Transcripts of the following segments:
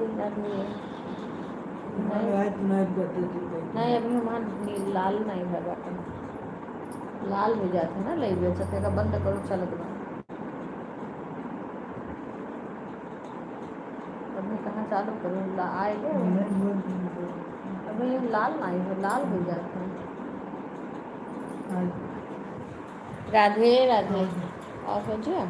नहीं नहीं अभी हमार लाल नहीं है बाटे लाल भी जाते ना ले बेचते का बंद करो चलत बा अभी कहाँ चालू करूँ आएगा अभी लाल नहीं है लाल हो जाते हैं राधे राधे और सोचिए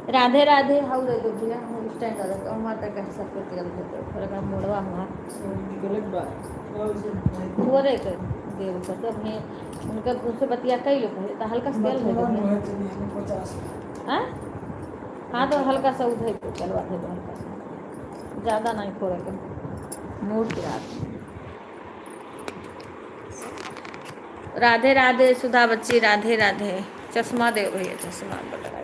राधे राधे हाउ दे दो भैया हम स्टैंड कर दो हम तक कह सकते तेल दे दो थोड़ा का मोड़वा हमार थोड़े के देव का तो अपने उनका उससे बतिया कई लोग है तो हल्का सा तेल दे दो हां हां तो हल्का सा उधर को चलवा दे दो हल्का सा ज़्यादा नहीं थोड़ा के मोड़ के राधे राधे सुधा बच्ची राधे राधे चश्मा दे भैया चश्मा लगाओ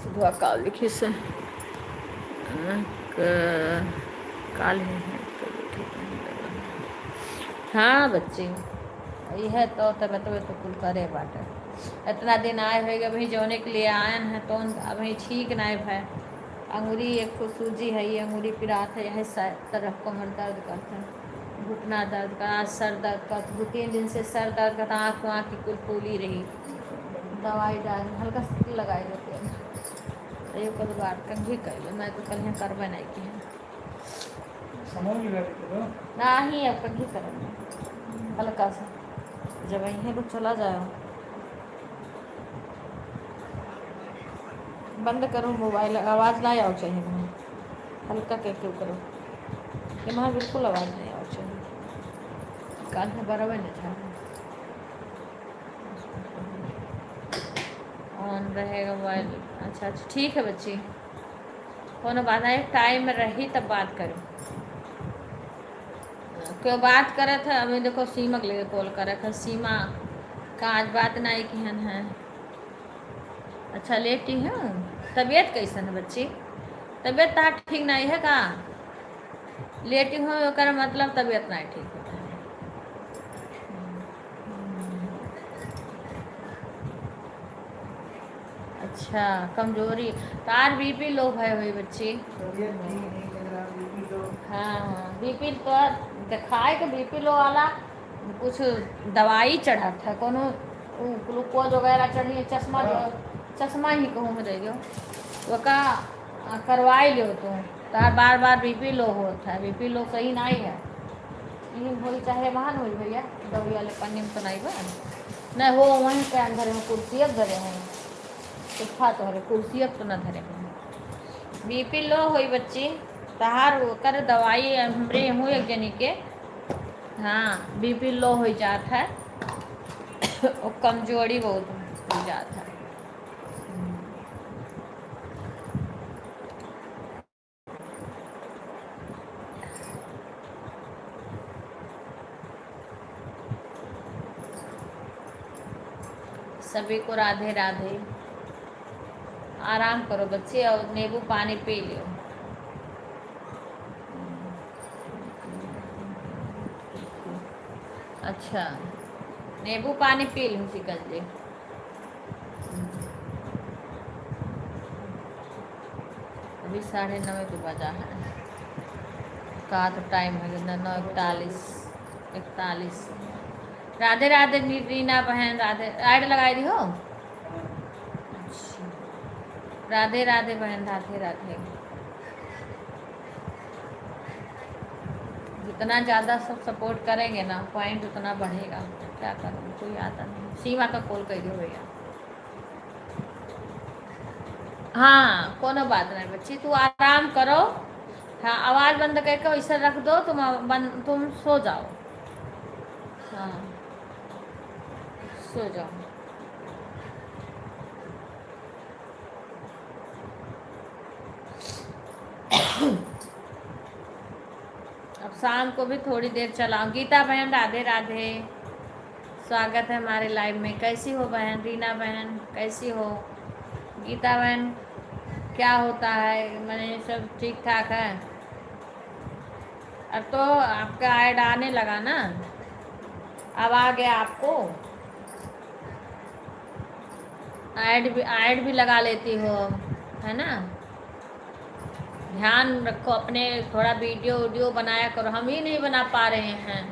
सुधा काल लिखी से काल है हाँ बच्ची यह तो तबियत तो कुल करे बाटे इतना दिन आए हुए अभी जोने के लिए आयन है तो अभी ठीक नहीं है अंगूरी एक तो सूजी है ये अंगूरी पिरात है यह तरफ कमर दर्द करता है घुटना दर्द का आज सर दर्द का 2-3 दिन से सर दर्द का आँख वहाँ की कुल फूली रही दवाई डाल हल्का सा लगाई देते हैं ये कल बात कल भी कर लो मैं तो कल यहाँ करवा नहीं की है ना ही अब कल ही करेंगे हल्का सा जब यहीं तो चला जाओ बंद करो मोबाइल आवाज़ ना आओ चाहिए वहाँ हल्का के क्यों करो ये वहाँ बिल्कुल आवाज़ नहीं आओ चाहिए कान में बराबर नहीं था ऑन रहेगा मोबाइल अच्छा अच्छा ठीक है बच्ची कोनो बात नहीं टाइम रही तब बात करो क्यों बात करे थे अभी देखो सीमा के लिए कॉल करे थे सीमा का आज बात नहीं की है अच्छा लेटी हूँ तबीयत कैसन है बच्ची तबीयत तो ठीक नहीं है का लेटी हूँ कर मतलब तबीयत नहीं ठीक होता है अच्छा कमजोरी तार बीपी लो है वही बच्ची। हाँ हाँ बीपी तो दिखाए कि बीपी लो वाला कुछ दवाई चढ़ा था कोनो ग्लूकोज वगैरह चढ़ी चश्मा चश्मा ही कहूँ मैं दे दो वो का करवाई लो तुम तार बार बार बीपी लो होता है बीपी लो सही नहीं है नहीं बोली चाहे महान हुई भैया दवाई वाले पन्नी में तो नहीं बा नहीं हो वहीं पे अंदर में कुर्सियत धरे हैं सुखा तो हरे कुर्सियत तो न धरे हैं बीपी लो हुई बच्ची तहार कर दवाई हमरे हूँ एक जनी के हाँ बीपी लो हो जाता है और कमजोरी बहुत हो जाता है। सभी को राधे राधे। आराम करो बच्चे और नींबू पानी पी लो। अच्छा नींबू पानी पी लूँ शिकंजी। अभी 9:30 तो बजा है का तो टाइम है 9:41 राधे राधे रीना बहन राधे ऐड लगाई दी हो। अच्छा राधे राधे बहन राधे राधे। जितना ज़्यादा सब सपोर्ट करेंगे ना पॉइंट उतना बढ़ेगा क्या करूँ कोई आता नहीं। सीमा का कॉल कर दो भैया। हाँ कोनो बात नहीं बच्ची तू आराम करो। हाँ आवाज़ बंद करके वैसे रख दो तुम सो जाओ। हाँ सो जाओ। अब शाम को भी थोड़ी देर चलाओ। गीता बहन राधे राधे स्वागत है हमारे लाइव में। कैसी हो बहन रीना बहन कैसी हो। गीता बहन क्या होता है मैंने सब ठीक ठाक है। अब तो आपका ऐड आने लगा ना अब आ गया आपको ऐड भी लगा लेती हो है ना। ध्यान रखो अपने थोड़ा वीडियो बनाया करो हम ही नहीं बना पा रहे हैं।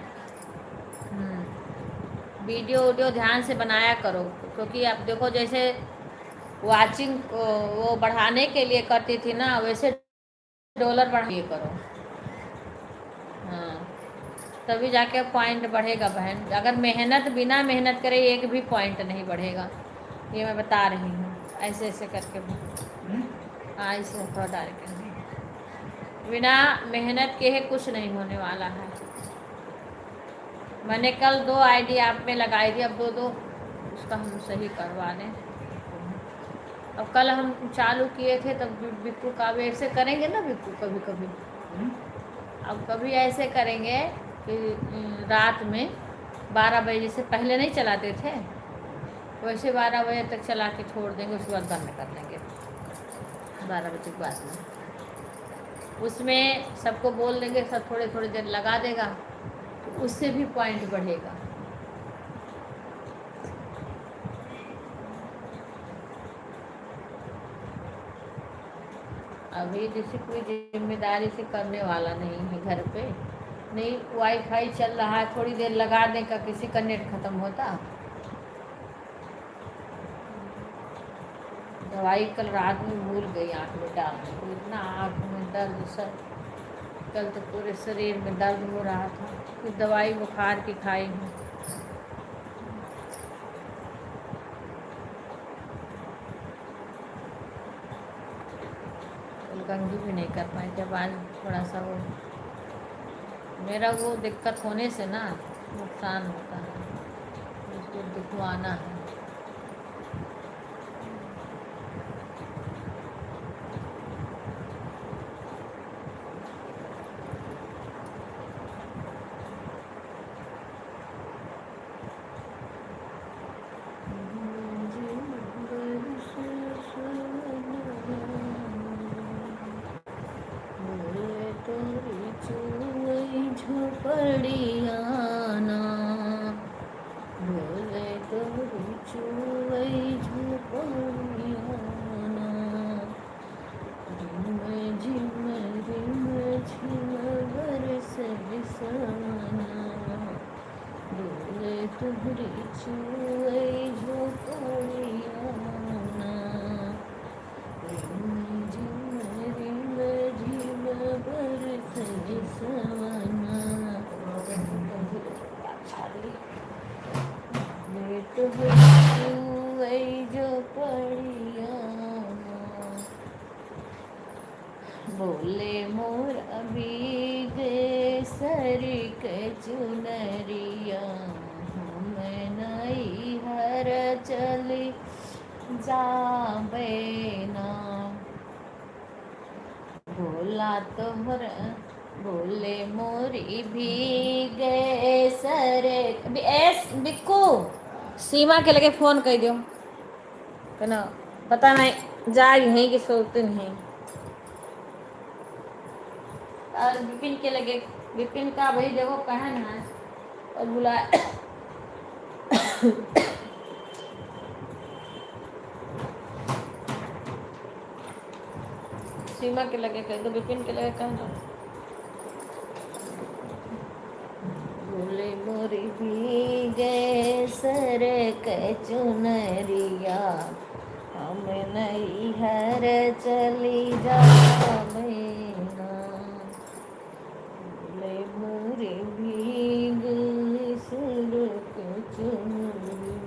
वीडियो ध्यान से बनाया करो क्योंकि अब देखो जैसे वाचिंग वो बढ़ाने के लिए करती थी ना वैसे डॉलर बढ़ाइए करो। हाँ तभी जाके पॉइंट बढ़ेगा बहन। अगर बिना मेहनत करे एक भी पॉइंट नहीं बढ़ेगा ये मैं बता रही हूँ। ऐसे ऐसे करके हाँ ऐसे थोड़ा डाल के बिना मेहनत के ही कुछ नहीं होने वाला है। मैंने कल 2 आईडी आप में लगाई थी अब 2 उसका हम सही करवा लें। अब कल हम चालू किए थे तब बिप्पू का भी ऐसे करेंगे ना बिप्पू कभी कभी अब कभी ऐसे करेंगे कि रात में 12 बजे से पहले नहीं चलाते थे वैसे 12 बजे तक चला के छोड़ देंगे उसके बाद बंद कर देंगे 12 बजे के बाद में। उसमें सबको बोल देंगे सब थोड़ी देर लगा देगा तो उससे भी पॉइंट बढ़ेगा। अभी जैसे कोई जिम्मेदारी से करने वाला नहीं है घर पे नहीं वाईफाई चल रहा है थोड़ी देर लगा दें का किसी का नेट ख़त्म होता। दवाई कल रात में भूल गई आँख में डालने को इतना आँख में दर्द सर कल तो पूरे शरीर में दर्द हो रहा था फिर दवाई बुखार की खाई हूँ। कंघी भी नहीं कर पाई जब आज थोड़ा सा वो मेरा वो दिक्कत होने से ना नुकसान होता है उसको दिखवाना है। झोपड़ियाना बोले तो झोपड़िया मोरी छुए झोपड़ियाना जीव बरसे सवना लेट हुई झोपड़ियाना बोले मोर अभी सर के चुनरिया हम नहीं हर चली जाबे ना बोला तोहर बोले मोरी भीगे सर एस बिक्कू सीमा के लगे फोन कर दियो कहना पता नहीं जा यहीं कि सोते नहीं और विपिन के लगे विपिन का भाई देखो पहन है और बुलाया सीमा के लगे कह दो विपिन के लगे कहना बोले मोरी भीगे सर के चुनरिया हम नहीं हर चली जाबेना बोले मोरी भीग सर के चुनरिया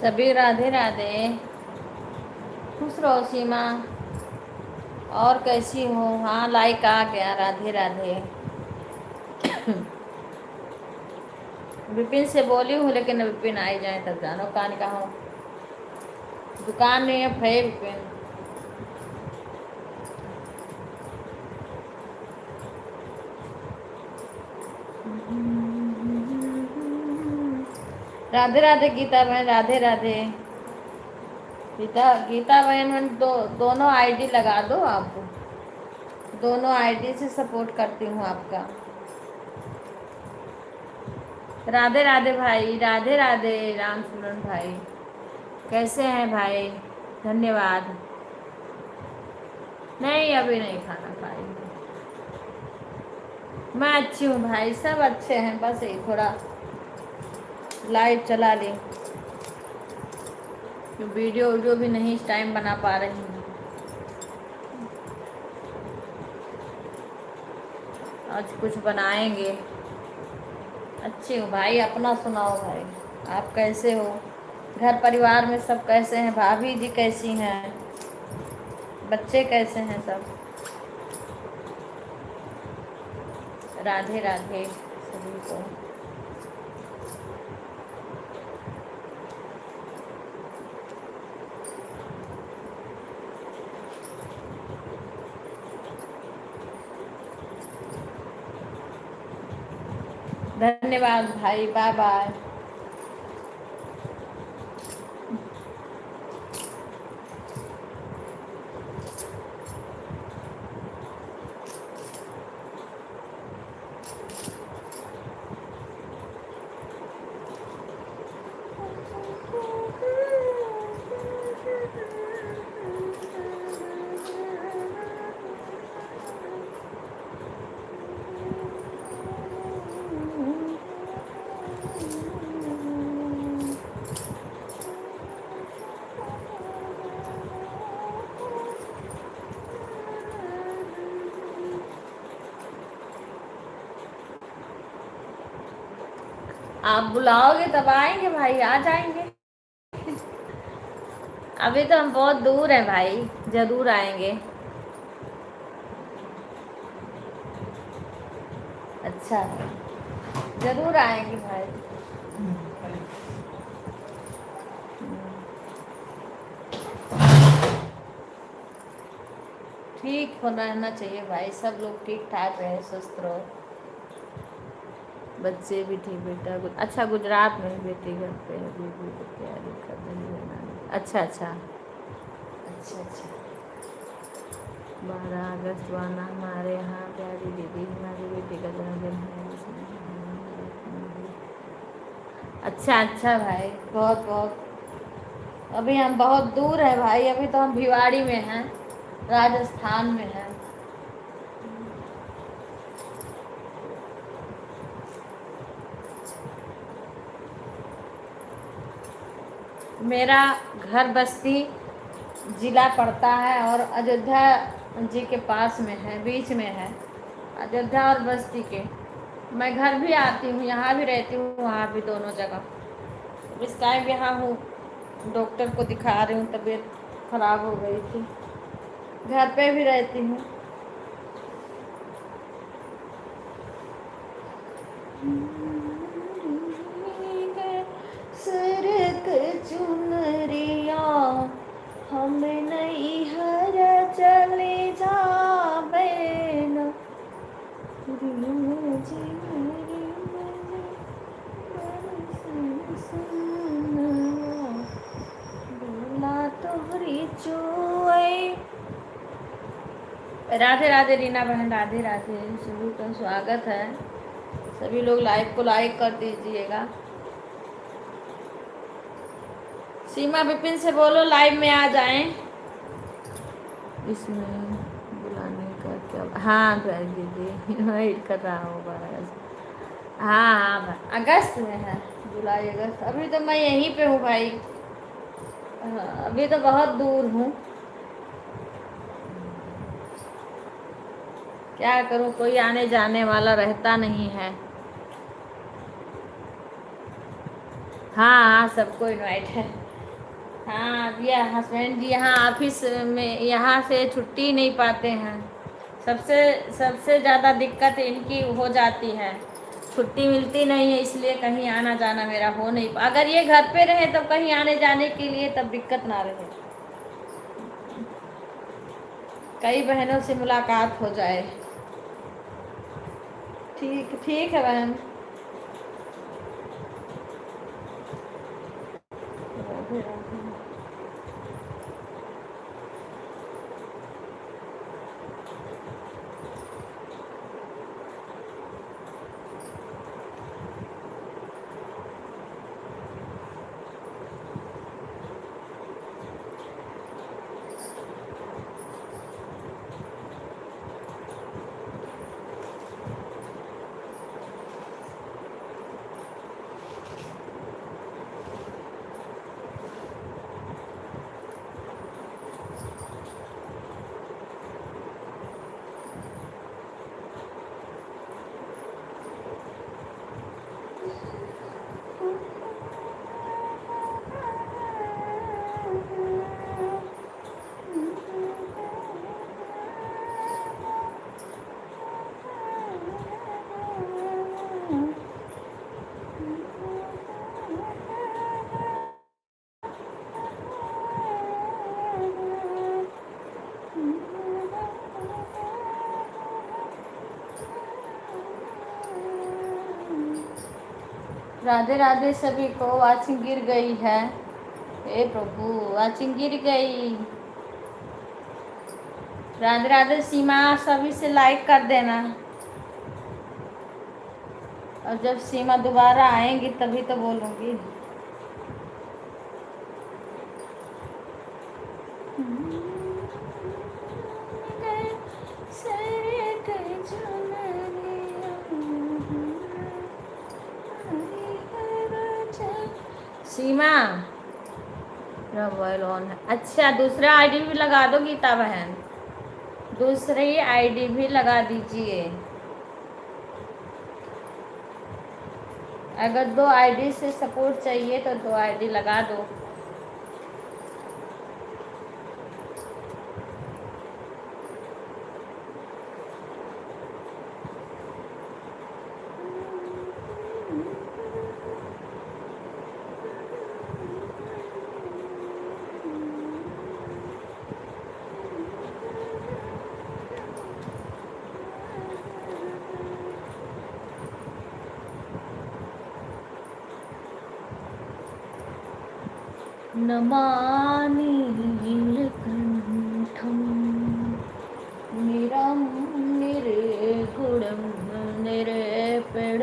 सभी राधे राधे खुश रहो सीमा और कैसी हो हाँ लाइक आ गया राधे राधे विपिन से बोली हूँ लेकिन विपिन आई जाए तब जानो कान का हो दुकान में अब है विपिन राधे राधे गीता बहन राधे राधे गीता बहन दोनों आईडी लगा दो आप दोनों आईडी से सपोर्ट करती हूँ आपका राधे राधे भाई राधे राधे राम सुमन भाई कैसे हैं भाई धन्यवाद नहीं अभी नहीं खाना खाएंगे मैं अच्छी हूँ भाई सब अच्छे हैं बस ये थोड़ा लाइव चला लें वीडियो भी नहीं इस टाइम बना पा रही हूँ आज कुछ बनाएंगे अच्छी हूँ भाई अपना सुनाओ भाई आप कैसे हो घर परिवार में सब कैसे हैं भाभी जी कैसी हैं बच्चे कैसे हैं सब राधे राधे सभी को धन्यवाद भाई बाय बाय आप बुलाओगे तब आएंगे भाई, आ जाएंगे। अभी तो हम बहुत दूर हैं भाई, जरूर आएंगे। अच्छा है, जरूर आएंगे भाई। ठीक हो रहना चाहिए भाई, सब लोग ठीक ठाक रहे, स्वस्थ रहो। बच्चे भी ठीक बेटा अच्छा गुजरात में बेटी घर पे अभी भी तैयारी कर रही है ना। अच्छा अच्छा अच्छा अच्छा। 12 अगस्त वाला हमारे यहाँ प्यारी दीदी हमारी बेटी का जन्मदिन है इसमें। अच्छा अच्छा भाई, बहुत बहुत। अभी हम बहुत दूर हैं भाई, अभी तो हम भिवाड़ी में हैं, राजस्थान में हैं। मेरा घर बस्ती जिला पड़ता है और अयोध्या जी के पास में है, बीच में है, अयोध्या और बस्ती के। मैं घर भी आती हूँ, यहाँ भी रहती हूँ, वहाँ भी, दोनों जगह। इस टाइम यहाँ हूँ, डॉक्टर को दिखा रही हूँ, तबीयत खराब हो गई थी। घर पे भी रहती हूँ। सरक चुनरिया हम नहीं हर चले जाबे न। तोहरी चुए। राधे राधे रीना बहन, राधे राधे, सभी का स्वागत है। सभी लोग लाइव को लाइक कर दीजिएगा। सीमा विपिन से बोलो लाइव में आ जाएं। इसमें बुलाने का क्या? हाँ दीदी वेट कर रहा हूँ 12 अगस्त। हाँ हाँ भाई, अगस्त में है, जुलाई अगस्त। अभी तो मैं यहीं पे हूँ भाई। हाँ, अभी तो बहुत दूर हूँ। क्या करूँ, कोई आने जाने वाला रहता नहीं है। हाँ हाँ, सबको इनवाइट है। हाँ भैया, हस्बैंड जी यहाँ ऑफिस में, यहाँ से छुट्टी नहीं पाते हैं। सबसे सबसे ज़्यादा दिक्कत इनकी हो जाती है, छुट्टी मिलती नहीं है, इसलिए कहीं आना जाना मेरा हो नहीं अगर ये घर पे रहे तब कहीं आने जाने के लिए तब दिक्कत ना रहे, कई बहनों से मुलाकात हो जाए। ठीक ठीक है बहन। राधे राधे। राधे राधे सभी को। वाचिंग गिर गई है, हे प्रभु, वाचिंग गिर गई। राधे राधे सीमा, सभी से लाइक कर देना। और जब सीमा दोबारा आएंगी तभी तो बोलूँगी। सीमा मोबाइल ऑन है। अच्छा, दूसरा आईडी भी लगा दो गीता बहन, दूसरी आईडी भी लगा दीजिए। अगर 2 आईडी से सपोर्ट चाहिए तो 2 आईडी लगा दो। नमामि नीलकण्ठं निरं निर्गुणं निरपेडोपं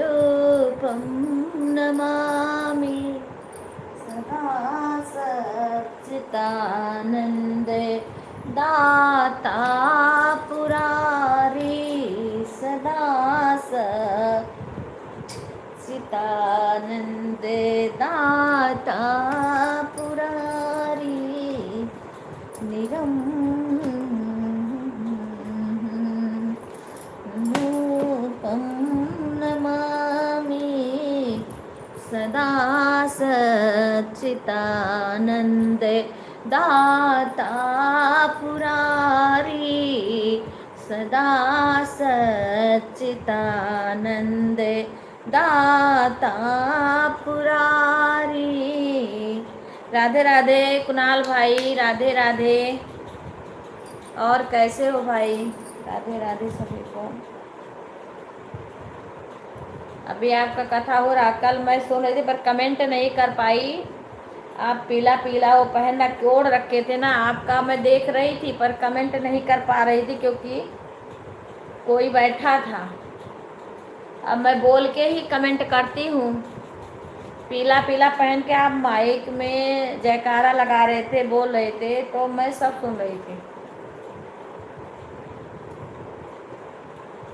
नमामि सदा सच्चिदानन्दे दाता पुरारी सदा चितानन्दे दाता पुरारी निरंजनरूपं नमामि सदा सच्चिदानन्दे दाता पुरारी सदा सच्चिदानन्दे दाता पुरारी। राधे राधे कुणाल भाई, राधे राधे। और कैसे हो भाई? राधे राधे सभी को। अभी आपका कथा हो रहा, कल मैं सुन रही थी पर कमेंट नहीं कर पाई। आप पीला पीला वो पहनना कोड रखे थे ना आपका, मैं देख रही थी पर कमेंट नहीं कर पा रही थी क्योंकि कोई बैठा था। अब मैं बोल के ही कमेंट करती हूँ। पीला पीला पहन के आप माइक में जयकारा लगा रहे थे, बोल रहे थे, तो मैं सब सुन रही थी।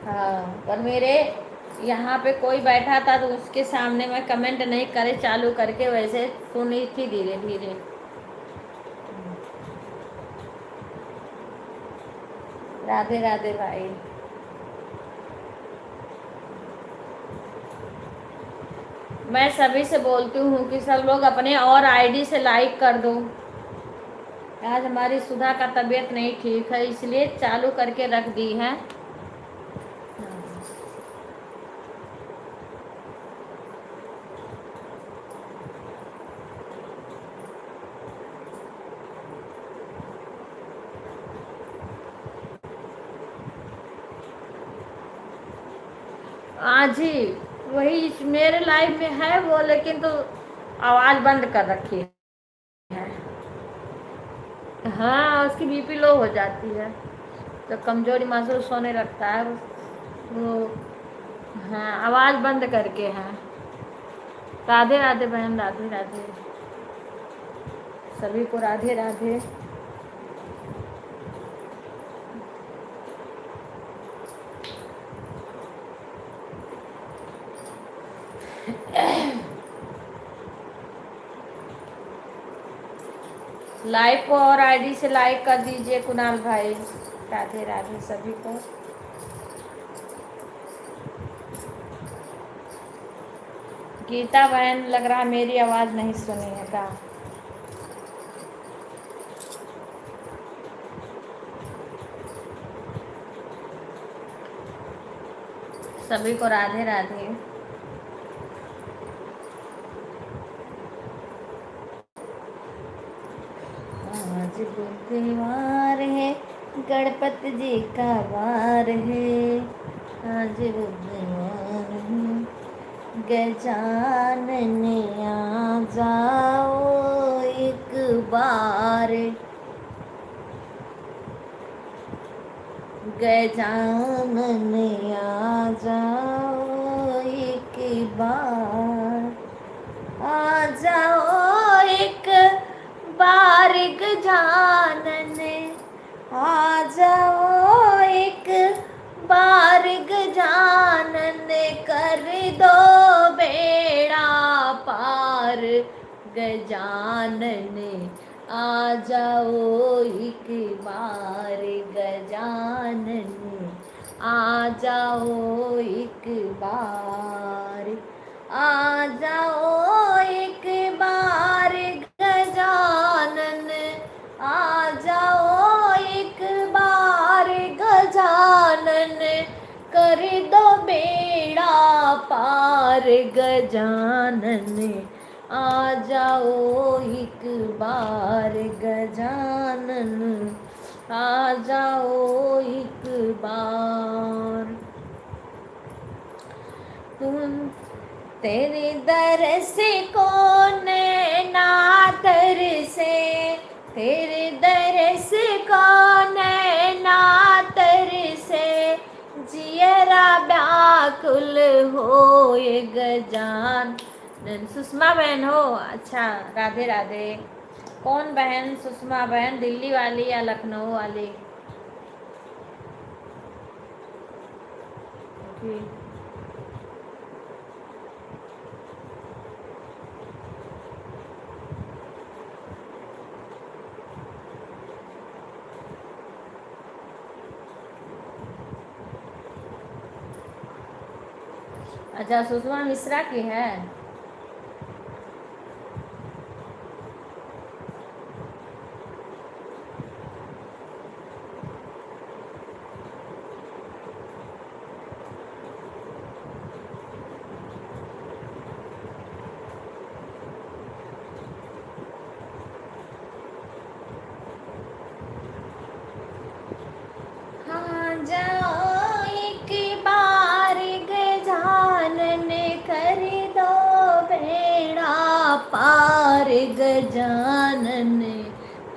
हाँ, पर मेरे यहाँ पे कोई बैठा था तो उसके सामने मैं कमेंट नहीं करे चालू करके वैसे सुनी थी धीरे धीरे। राधे राधे भाई। मैं सभी से बोलती हूँ कि सब लोग अपने और आईडी से लाइक कर दो। आज हमारी सुधा का तबीयत नहीं ठीक है इसलिए चालू करके रख दी है। आज ही वही मेरे लाइफ में है वो, लेकिन तो आवाज़ बंद कर रखी है। हाँ, उसकी बीपी लो हो जाती है तो कमजोरी महसूस होने लगता है वो। हाँ, आवाज़ बंद करके है। राधे राधे बहन, राधे राधे सभी को, राधे राधे। लाइक को और आईडी से लाइक कर दीजिए कुणाल भाई। राधे राधे सभी को। गीता बहन लग रहा मेरी आवाज़ नहीं सुनिएगा। सभी को राधे राधे। आज बुधवार है, गणपति जी का वार है। आज बुधवार है, गजानन आ जाओ एक बार। गजानन आ जाओ एक बार। आ जाओ एक बार गजानन, आ जाओ एक बार गजानन, कर दो बेड़ा पार। गजानन आ जाओ एक बार, गजानन आ जाओ एक बार। आ जाओ एक बार गजानन, आ जाओ एक बार गजानन, कर दो बेड़ा पार गजानन, आ जाओ एक बार गजानन, आ जाओ एक बार। तुम तेरे दर से कौन ना तर से, तेरे दर से कौन ना तर से, जियरा व्याकुल हो ये गजान। सुषमा बहन हो? अच्छा, राधे राधे। कौन बहन? सुषमा बहन दिल्ली वाली या लखनऊ वाली? अच्छा, सुषमा मिश्रा की है। हाँ जाओ एक बार गजानन, कर दो बेड़ा पार गजानन,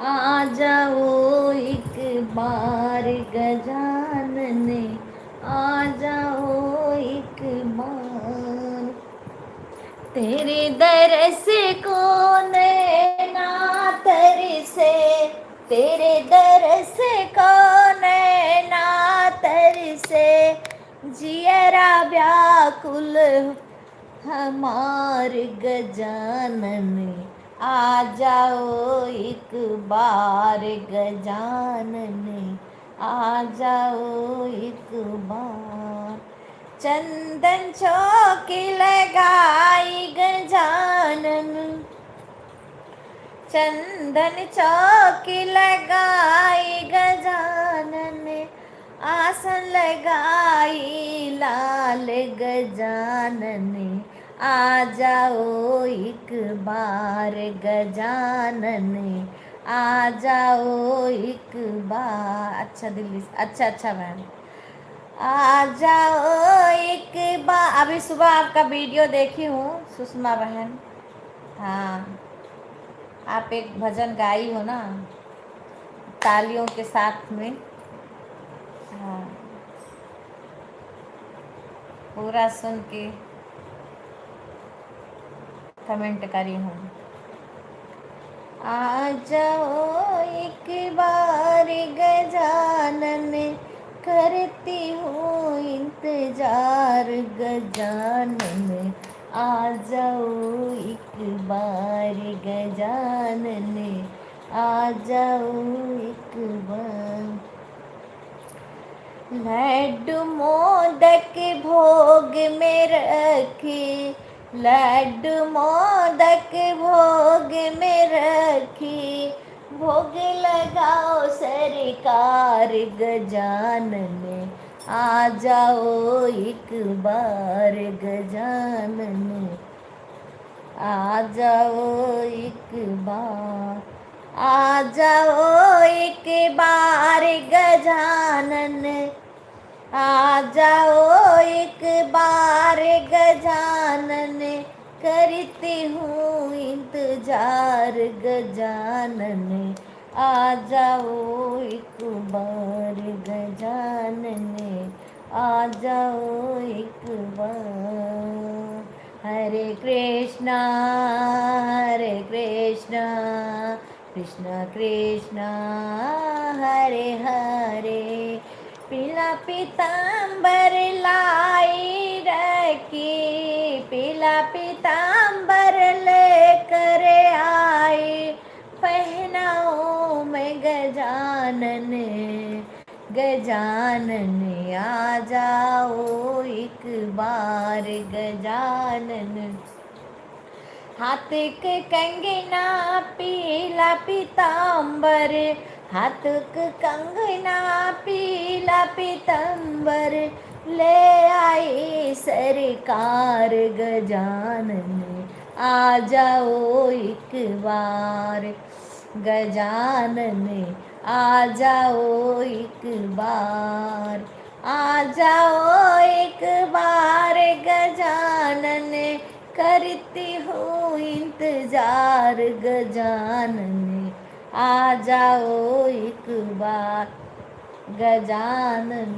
आ जाओ एक बार गजानन, आ जाओ एक बार। तेरे दर से कौन ना तर से, तेरे दर से कौन ना तर से, जियरा व्याकुल हमार गजानन, आ जाओ एक बार गजानन, आ जाओ एक बार। चंदन चौक लगाई गजानन, चंदन चौक लगाई गजानन, आसन लगाई लाल गजानन, आ जाओ एक बार गजानन, आ जाओ एक बार। अच्छा दिल्ली, अच्छा अच्छा मैम, आ जाओ एक बार। अभी सुबह आपका वीडियो देखी हूँ सुषमा बहन। हाँ, आप एक भजन गाई हो ना तालियों के साथ में। हाँ, पूरा सुन के कमेंट करी हूँ। आ जाओ एक बार गजानन, करती हूँ इंतजार गजानन, आ जाओ एक बार गजानन, आ जाओ एक बार। लड्डू मोदक भोग में रखी, लड्डू मोदक भोग में रखी, भोग लगाओ सरकार गजानन, आ जाओ एक बार गजानन, आ जाओ एक बार, आ जाओ एक बार गजानन, आ जाओ एक बार गजानन, करती हूँ इंतजार गजानन, आ जाओ एक बार गजानन, आ जाओ एक बार। हरे कृष्णा कृष्ण कृष्ण हरे हरे, पीला पीताम्बर लाई रखी, पीला पीताम्बर लेकर आई, पहनाओ मैं गजानन, गजानन आ जाओ एक बार गजानन। हाथ के कंगना पीला पीताम्बर, हाथ के कंगना पीला पीताम्बर, ले आई सरकार गजानन आ जाओ एक बार गजानन आ जाओ एक बार, आ जाओ एक बार गजानन, करती हूँ इंतजार गजानन आ जाओ एक बार गजानन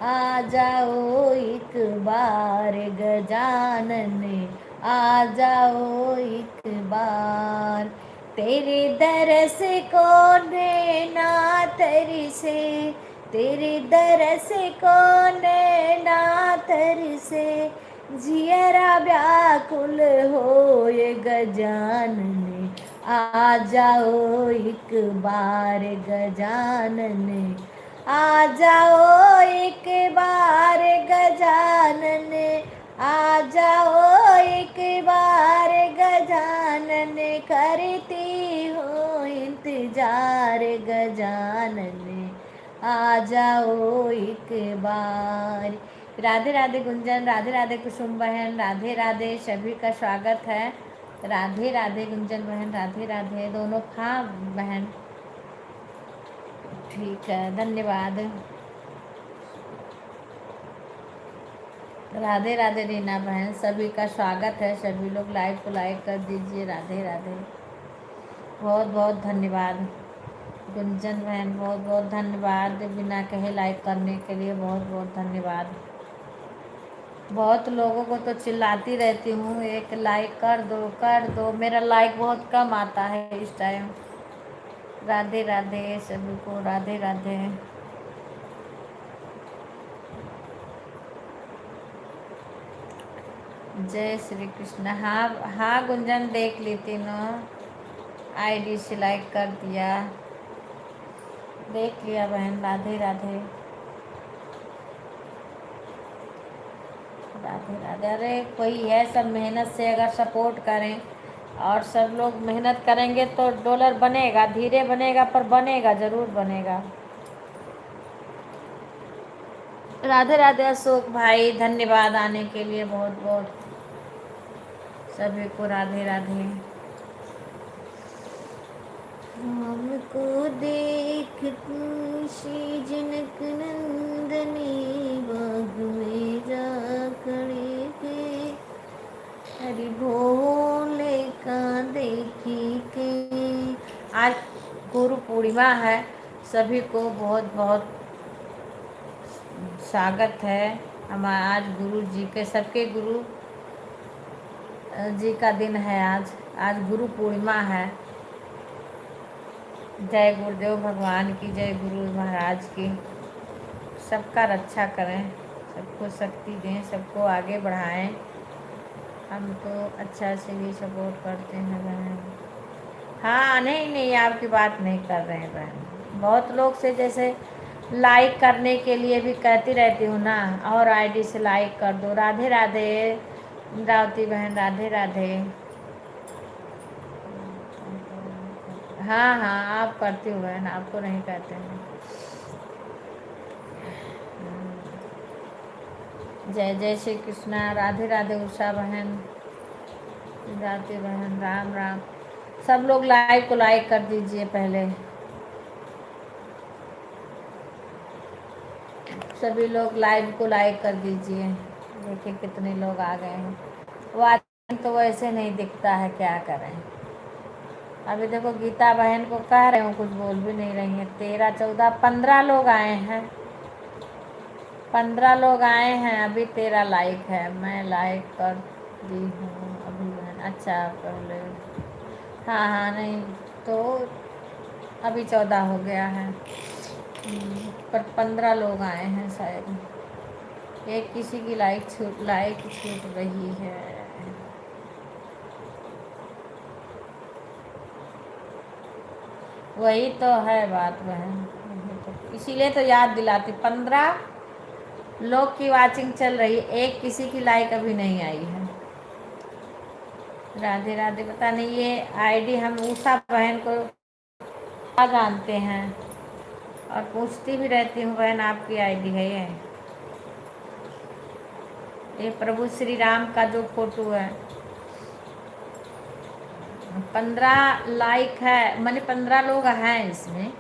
आ जाओ एक बार गजानन आ जाओ एक बार। तेरे दरस को नैना तरसे, तेरे दरस को नैना तरसे, जियरा व्याकुल होए गजानन आ जाओ एक बार गजानन आ जाओ एक बार गजानन आ जाओ एक बार गजानन, करती हूँ इंतजार गजानन आ जाओ एक बार। राधे राधे गुंजन, राधे राधे कुसुम बहन, राधे राधे, सभी का स्वागत है। राधे राधे गुंजन बहन, राधे राधे दोनों। हाँ बहन ठीक है, धन्यवाद। राधे राधे रीना बहन, सभी का स्वागत है। सभी लोग लाइव को लाइक कर दीजिए। राधे राधे, बहुत बहुत धन्यवाद। गुंजन बहन बहुत बहुत धन्यवाद, बिना कहे लाइक करने के लिए बहुत बहुत धन्यवाद। बहुत लोगों को तो चिल्लाती रहती हूँ एक लाइक कर दो, मेरा लाइक बहुत कम आता है इस टाइम। राधे राधे सभी को, राधे राधे। जय श्री कृष्ण। हाँ हाँ गुंजन देख ली तीनों, आईडी से लाइक कर दिया, देख लिया बहन। राधे राधे राधे राधे। अरे कोई है, सब मेहनत से अगर सपोर्ट करें और सब लोग मेहनत करेंगे तो डॉलर बनेगा, धीरे बनेगा पर बनेगा, ज़रूर बनेगा। राधे राधे अशोक भाई, धन्यवाद आने के लिए बहुत बहुत सभी को। राधे राधे। हमको देख श्री जनक नंदनी बाग में जा खड़े थे, हरि भोले का देखी के। आज गुरु पूर्णिमा है, सभी को बहुत बहुत स्वागत है। हमारा आज गुरु जी के, सबके गुरु जी का दिन है आज। आज गुरु पूर्णिमा है। जय गुरुदेव भगवान की, जय गुरु महाराज की। सबका रक्षा करें, सबको शक्ति दें, सबको आगे बढ़ाएं। हम तो अच्छा से भी सपोर्ट करते हैं बहन। हाँ नहीं आपकी बात नहीं कर रहे हैं बहन। बहुत लोग से जैसे लाइक करने के लिए भी कहती रहती हूँ ना, और आईडी से लाइक कर दो। राधे राधे रावती बहन, राधे राधे। हाँ आप करती हो बहन, आपको नहीं कहते हैं। जय जय श्री कृष्णा। राधे राधे उषा बहन, राधे बहन, राम राम। सब लोग लाइव को लाइक कर दीजिए पहले। सभी लोग लाइव को लाइक कर दीजिए। देखिए कितने लोग आ गए हैं। वो आज तो वैसे नहीं दिखता है, क्या करें। अभी देखो गीता बहन को कह रहे हूँ, कुछ बोल भी नहीं रही है। 13 14 15 लोग आए हैं, 15 लोग आए हैं। अभी 13 लाइक है, मैं लाइक कर दी हूँ अभी बहन। अच्छा पहले हाँ नहीं तो अभी 14 हो गया है, पर 15 लोग आए हैं शायद। एक किसी की लाइक छूट रही है। वही तो है बात बहन। इसीलिए तो याद दिलाती। 15 लोग की वाचिंग चल रही है, एक किसी की लाइक अभी नहीं आई है। राधे राधे। पता नहीं ये आईडी हम उषा बहन को क्या जानते हैं, और पूछती भी रहती हूँ, बहन आपकी आईडी है ये प्रभु श्री राम का जो फोटो है। 15 लाइक है, माने 15 लोग हैं इसमें।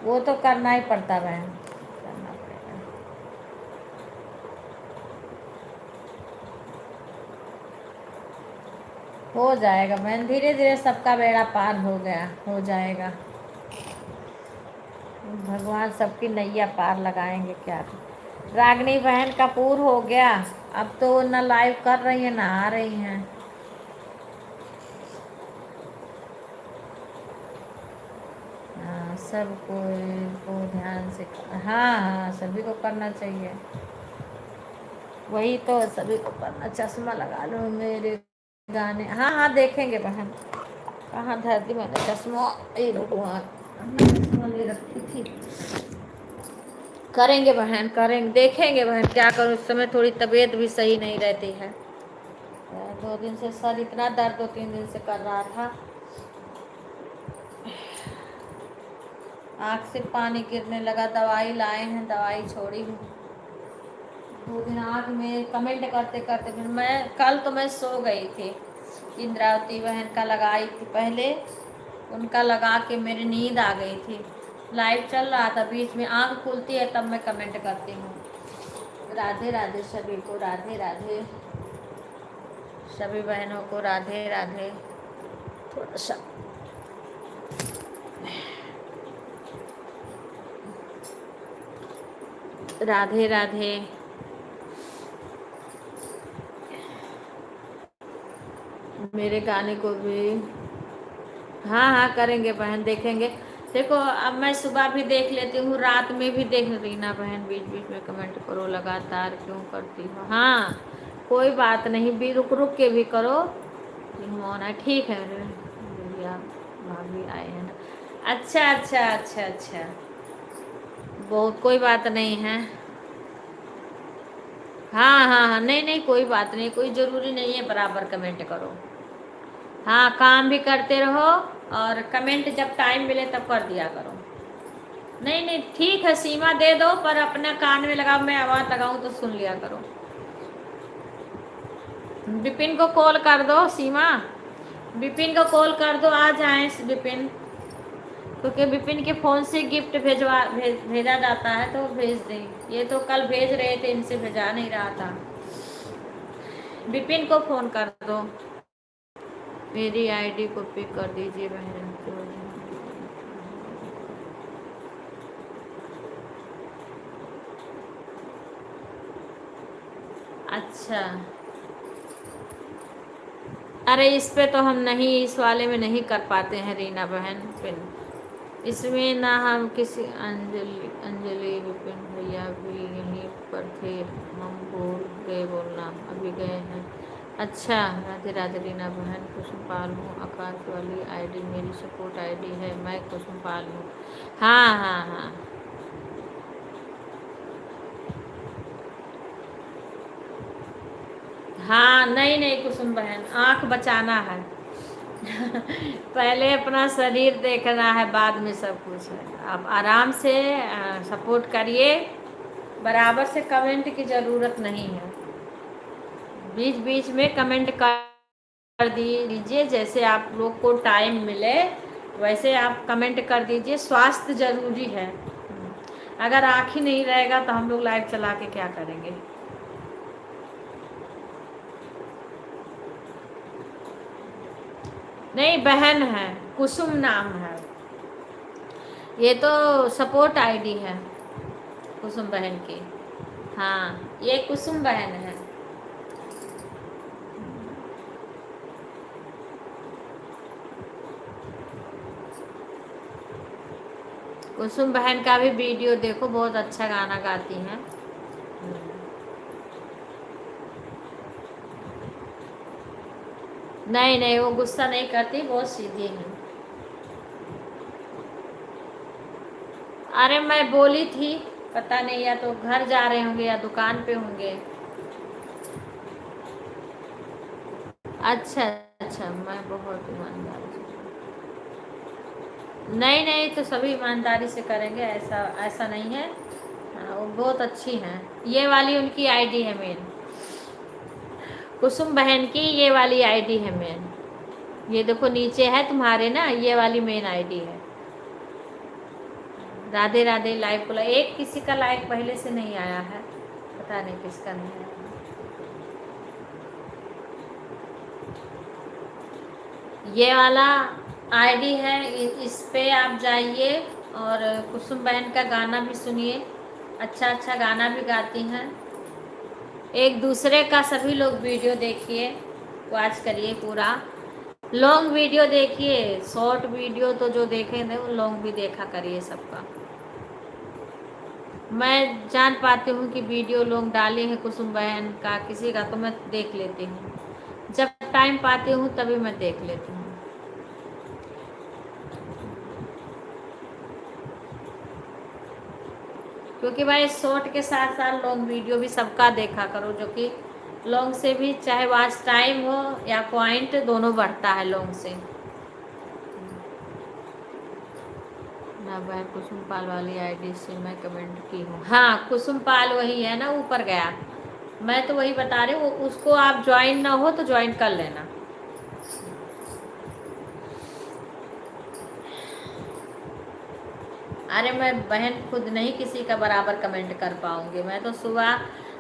वो तो करना ही पड़ता बहन, करना पड़ेगा। हो जाएगा बहन, धीरे धीरे सबका बेड़ा पार हो जाएगा। भगवान सबकी नैया पार लगाएंगे। क्या रागनी बहन का पूर हो गया, अब तो न लाइव कर रही है ना आ रही हैं। हाँ सबको को ध्यान से, हाँ हाँ सभी को करना चाहिए, वही तो सभी को करना। चश्मा लगा लो मेरे गाने। हाँ हाँ देखेंगे बहन, कहाँ धरती मैंने चश्मा, ये भगवान चश्मा ले रखी थी। करेंगे बहन, करेंगे, देखेंगे बहन क्या करूँ। उस समय थोड़ी तबीयत भी सही नहीं रहती है, 2 दिन से सर इतना दर्द 2-3 दिन से कर रहा था, आँख से पानी गिरने लगा। दवाई लाए हैं, दवाई छोड़ी हूँ। 2 दिन आँख में कमेंट करते करते फिर कल तो मैं सो गई थी। इंद्रावती बहन का लगाई थी पहले, उनका लगा के मेरी नींद आ गई थी। लाइव चल रहा था, बीच में आँख खुलती है तब मैं कमेंट करती हूँ। राधे राधे सभी को, राधे राधे सभी बहनों को, राधे राधे। थोड़ा सा राधे राधे। मेरे गाने को भी हाँ हाँ करेंगे बहन, देखेंगे। देखो अब मैं सुबह भी देख लेती हूँ, रात में भी देख रही ना बहन। बीच बीच में कमेंट करो, लगातार क्यों करती हो? हाँ कोई बात नहीं, भी रुक रुक के भी करो, होना ठीक है। भैया भाभी आए हैं ना, अच्छा अच्छा अच्छा अच्छा, बहुत कोई बात नहीं है। हाँ हाँ हाँ नहीं नहीं कोई बात नहीं, कोई ज़रूरी नहीं है बराबर कमेंट करो। हाँ काम भी करते रहो, और कमेंट जब टाइम मिले तब कर दिया करो। नहीं नहीं ठीक है, सीमा दे दो, पर अपना कान में लगाओ, मैं आवाज़ लगाऊं तो सुन लिया करो। विपिन को कॉल कर दो, सीमा विपिन को कॉल कर दो, आ जाए विपिन, क्योंकि विपिन के फ़ोन से गिफ्ट भेजा जाता है तो भेज दें। ये तो कल भेज रहे थे, इनसे भेजा नहीं रहा था। विपिन को फ़ोन कर दो, मेरी आईडी को पिक कर दीजिए बहन। अच्छा अरे इस पे तो हम नहीं, इस वाले में नहीं कर पाते हैं रीना बहन पिन, इसमें ना हम किसी। अंजलि विपिन भैया भी यहीं पर थे, हम भूल गए बोलना, अभी गए हैं। अच्छा राधे राधे रीना बहन, कुसुमपाल हूँ, आकाश वाली आईडी मेरी सपोर्ट आईडी है, मैं कुसुमपाल हूँ। हाँ हाँ हाँ हाँ नहीं नहीं कुसुम बहन, आँख बचाना है पहले अपना शरीर देखना है, बाद में सब कुछ है। आप आराम से सपोर्ट करिए, बराबर से कमेंट की ज़रूरत नहीं है, बीच बीच में कमेंट कर दीजिए, जैसे आप लोग को टाइम मिले वैसे आप कमेंट कर दीजिए। स्वास्थ्य जरूरी है, अगर आँख ही नहीं रहेगा तो हम लोग लाइव चला के क्या करेंगे। नहीं बहन है, कुसुम नाम है, ये तो सपोर्ट आईडी है कुसुम बहन की। हाँ ये कुसुम बहन है। कुसुम बहन का भी वीडियो देखो, बहुत अच्छा गाना गाती हैं। नहीं नहीं वो गुस्सा नहीं करती, बहुत सीधी है। अरे मैं बोली थी, पता नहीं या तो घर जा रहे होंगे या दुकान पे होंगे। अच्छा अच्छा, मैं बहुत ईमानदारी से, नहीं नहीं तो सभी ईमानदारी से करेंगे, ऐसा ऐसा नहीं है। हाँ, वो बहुत अच्छी हैं। ये वाली उनकी आईडी है मेन, कुसुम बहन की ये वाली आईडी है मेन। ये देखो नीचे है तुम्हारे ना, ये वाली मेन आईडी है। राधे राधे लाइव बोला, एक किसी का लाइक पहले से नहीं आया है, पता नहीं किसका नहीं आया। ये वाला आईडी है, इस पे आप जाइए और कुसुम बहन का गाना भी सुनिए, अच्छा अच्छा गाना भी गाती हैं। एक दूसरे का सभी लोग वीडियो देखिए, वॉच करिए पूरा, लॉन्ग वीडियो देखिए, शॉर्ट वीडियो तो जो देखे थे वो लॉन्ग भी देखा करिए सबका। मैं जान पाती हूँ कि वीडियो लोग डाले हैं कुसुम बहन का किसी का, तो मैं देख लेती हूँ, जब टाइम पाती हूँ तभी मैं देख लेती हूँ। क्योंकि भाई शॉर्ट के साथ साथ लॉन्ग वीडियो भी सबका देखा करो, जो कि लॉन्ग से भी चाहे वॉच टाइम हो या पॉइंट दोनों बढ़ता है लॉन्ग से ना। बहन कुसुम पाल वाली आईडी से मैं कमेंट की हूँ, हाँ कुसुम पाल वही है ना, ऊपर गया। मैं तो वही बता रही हूँ, उसको आप ज्वाइन ना हो तो ज्वाइन कर लेना। अरे मैं बहन खुद नहीं किसी का बराबर कमेंट कर पाऊंगी, मैं तो सुबह,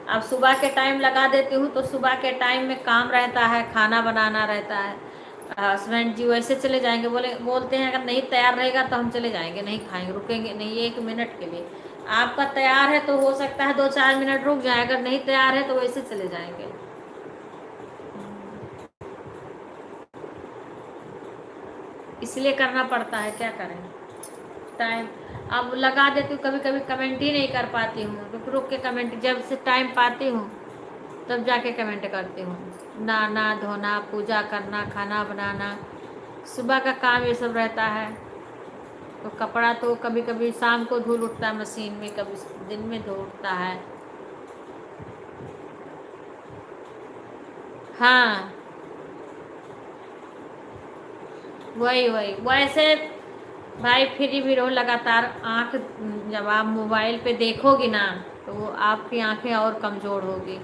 अब सुबह के टाइम लगा देती हूँ तो सुबह के टाइम में काम रहता है, खाना बनाना रहता है। हस्बैंड जी वैसे चले जाएंगे, बोलते हैं अगर नहीं तैयार रहेगा तो हम चले जाएंगे, नहीं खाएंगे, रुकेंगे नहीं 1 मिनट के लिए। आपका तैयार है तो हो सकता है 2-4 मिनट रुक जाए, अगर नहीं तैयार है तो वैसे चले जाएंगे। इसलिए करना पड़ता है, क्या करें टाइम। अब लगा देती हूँ, कभी कभी कमेंट ही नहीं कर पाती हूँ, रुक रुक के कमेंट, जब से टाइम पाती हूँ तब जाके कमेंट करती हूँ। नहाना धोना, पूजा करना, खाना बनाना, सुबह का काम ये सब रहता है। तो कपड़ा तो कभी कभी शाम को धुल उठता है मशीन में, कभी दिन में धो उठता है। हाँ वही वही वैसे भाई, फ्री भी रहो लगातार, आँख जब आप मोबाइल पे देखोगी ना तो वो आपकी आंखें और कमज़ोर होगी।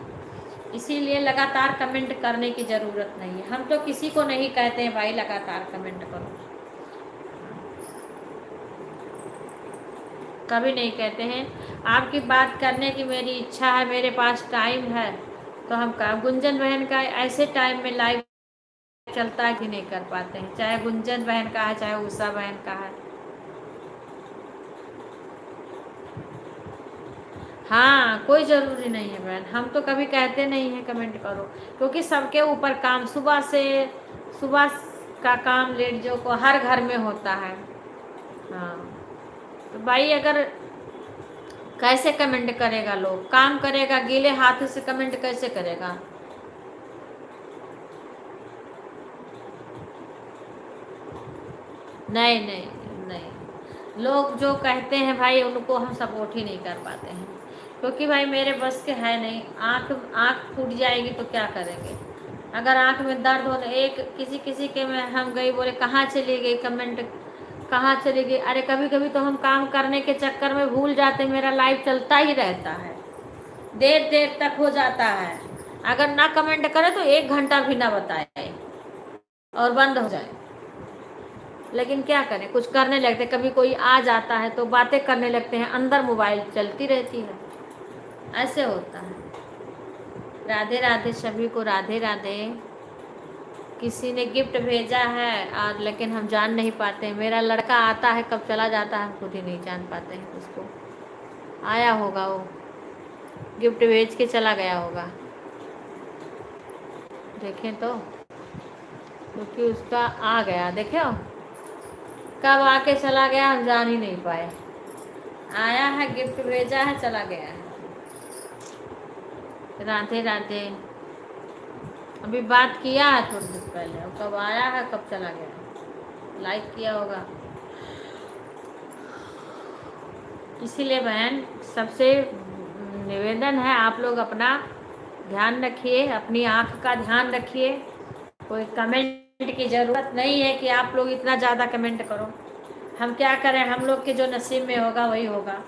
इसीलिए लगातार कमेंट करने की ज़रूरत नहीं है। हम तो किसी को नहीं कहते हैं भाई लगातार कमेंट करो, कभी नहीं कहते हैं। आपकी बात करने की मेरी इच्छा है, मेरे पास टाइम है तो हम का गुंजन बहन का ऐसे टाइम में लाइव चलता है कि नहीं कर पाते हैं, चाहे गुंजन बहन का है चाहे उषा बहन का है। हाँ कोई ज़रूरी नहीं है बहन, हम तो कभी कहते नहीं हैं कमेंट करो, क्योंकि सबके ऊपर काम सुबह से, सुबह का काम लेडीजों को हर घर में होता है। हाँ तो भाई अगर कैसे कमेंट करेगा, लोग काम करेगा, गीले हाथ से कमेंट कैसे करेगा। नहीं नहीं नहीं, लोग जो कहते हैं भाई उनको हम सपोर्ट ही नहीं कर पाते हैं, क्योंकि भाई मेरे बस के है नहीं। आँख आँख फूट जाएगी तो क्या करेंगे। अगर आँख में दर्द हो, एक किसी किसी के में हम गई, बोले कहाँ चली गई कमेंट, कहाँ चली गई। अरे कभी कभी तो हम काम करने के चक्कर में भूल जाते, मेरा लाइव चलता ही रहता है, देर देर तक हो जाता है। अगर ना कमेंट करे तो 1 घंटा भी ना बताए और बंद हो जाए, लेकिन क्या करें, कुछ करने लगते, कभी कोई आ जाता है तो बातें करने लगते हैं, अंदर मोबाइल चलती रहती है, ऐसे होता है। राधे राधे सभी को, राधे राधे। किसी ने गिफ्ट भेजा है और लेकिन हम जान नहीं पाते, मेरा लड़का आता है कब चला जाता है हम खुद ही नहीं जान पाते हैं। उसको आया होगा, वो गिफ्ट भेज के चला गया होगा, देखें तो, क्योंकि उसका आ गया, देखो कब आके चला गया हम जान ही नहीं पाए। आया है, गिफ्ट भेजा है, चला गया है। राधे राधे। अभी बात किया है थोड़ी देर पहले, कब आया है कब चला गया, लाइक किया होगा। इसीलिए बहन सबसे निवेदन है, आप लोग अपना ध्यान रखिए, अपनी आँख का ध्यान रखिए। कोई कमेंट की ज़रूरत नहीं है कि आप लोग इतना ज़्यादा कमेंट करो। हम क्या करें, हम लोग के जो नसीब में होगा वही होगा।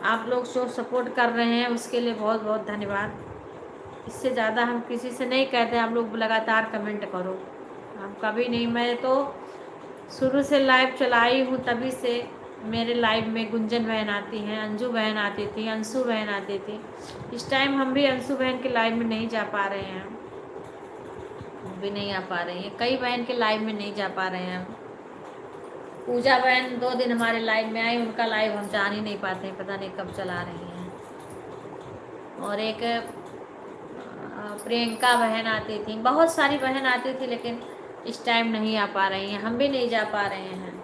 आप लोग जो सपोर्ट कर रहे हैं उसके लिए बहुत बहुत धन्यवाद। इससे ज़्यादा हम किसी से नहीं कहते आप लोग लगातार कमेंट करो। हम कभी नहीं, मैं तो शुरू से लाइव चलाई हूँ, तभी से मेरे लाइव में गुंजन बहन आती हैं, अंजू बहन आती थी, अंशु बहन आती थी। इस टाइम हम भी अंशु बहन के लाइव में नहीं जा पा रहे हैं, हम भी नहीं आ पा रहे हैं, कई बहन के लाइव में नहीं जा पा रहे हैं हम। पूजा बहन 2 दिन हमारे लाइव में आई, उनका लाइव हम जान ही नहीं पाते, पता नहीं कब चला रही हैं। और एक प्रियंका बहन आती थी, बहुत सारी बहन आती थी, लेकिन इस टाइम नहीं आ पा रही हैं, हम भी नहीं जा पा रहे हैं।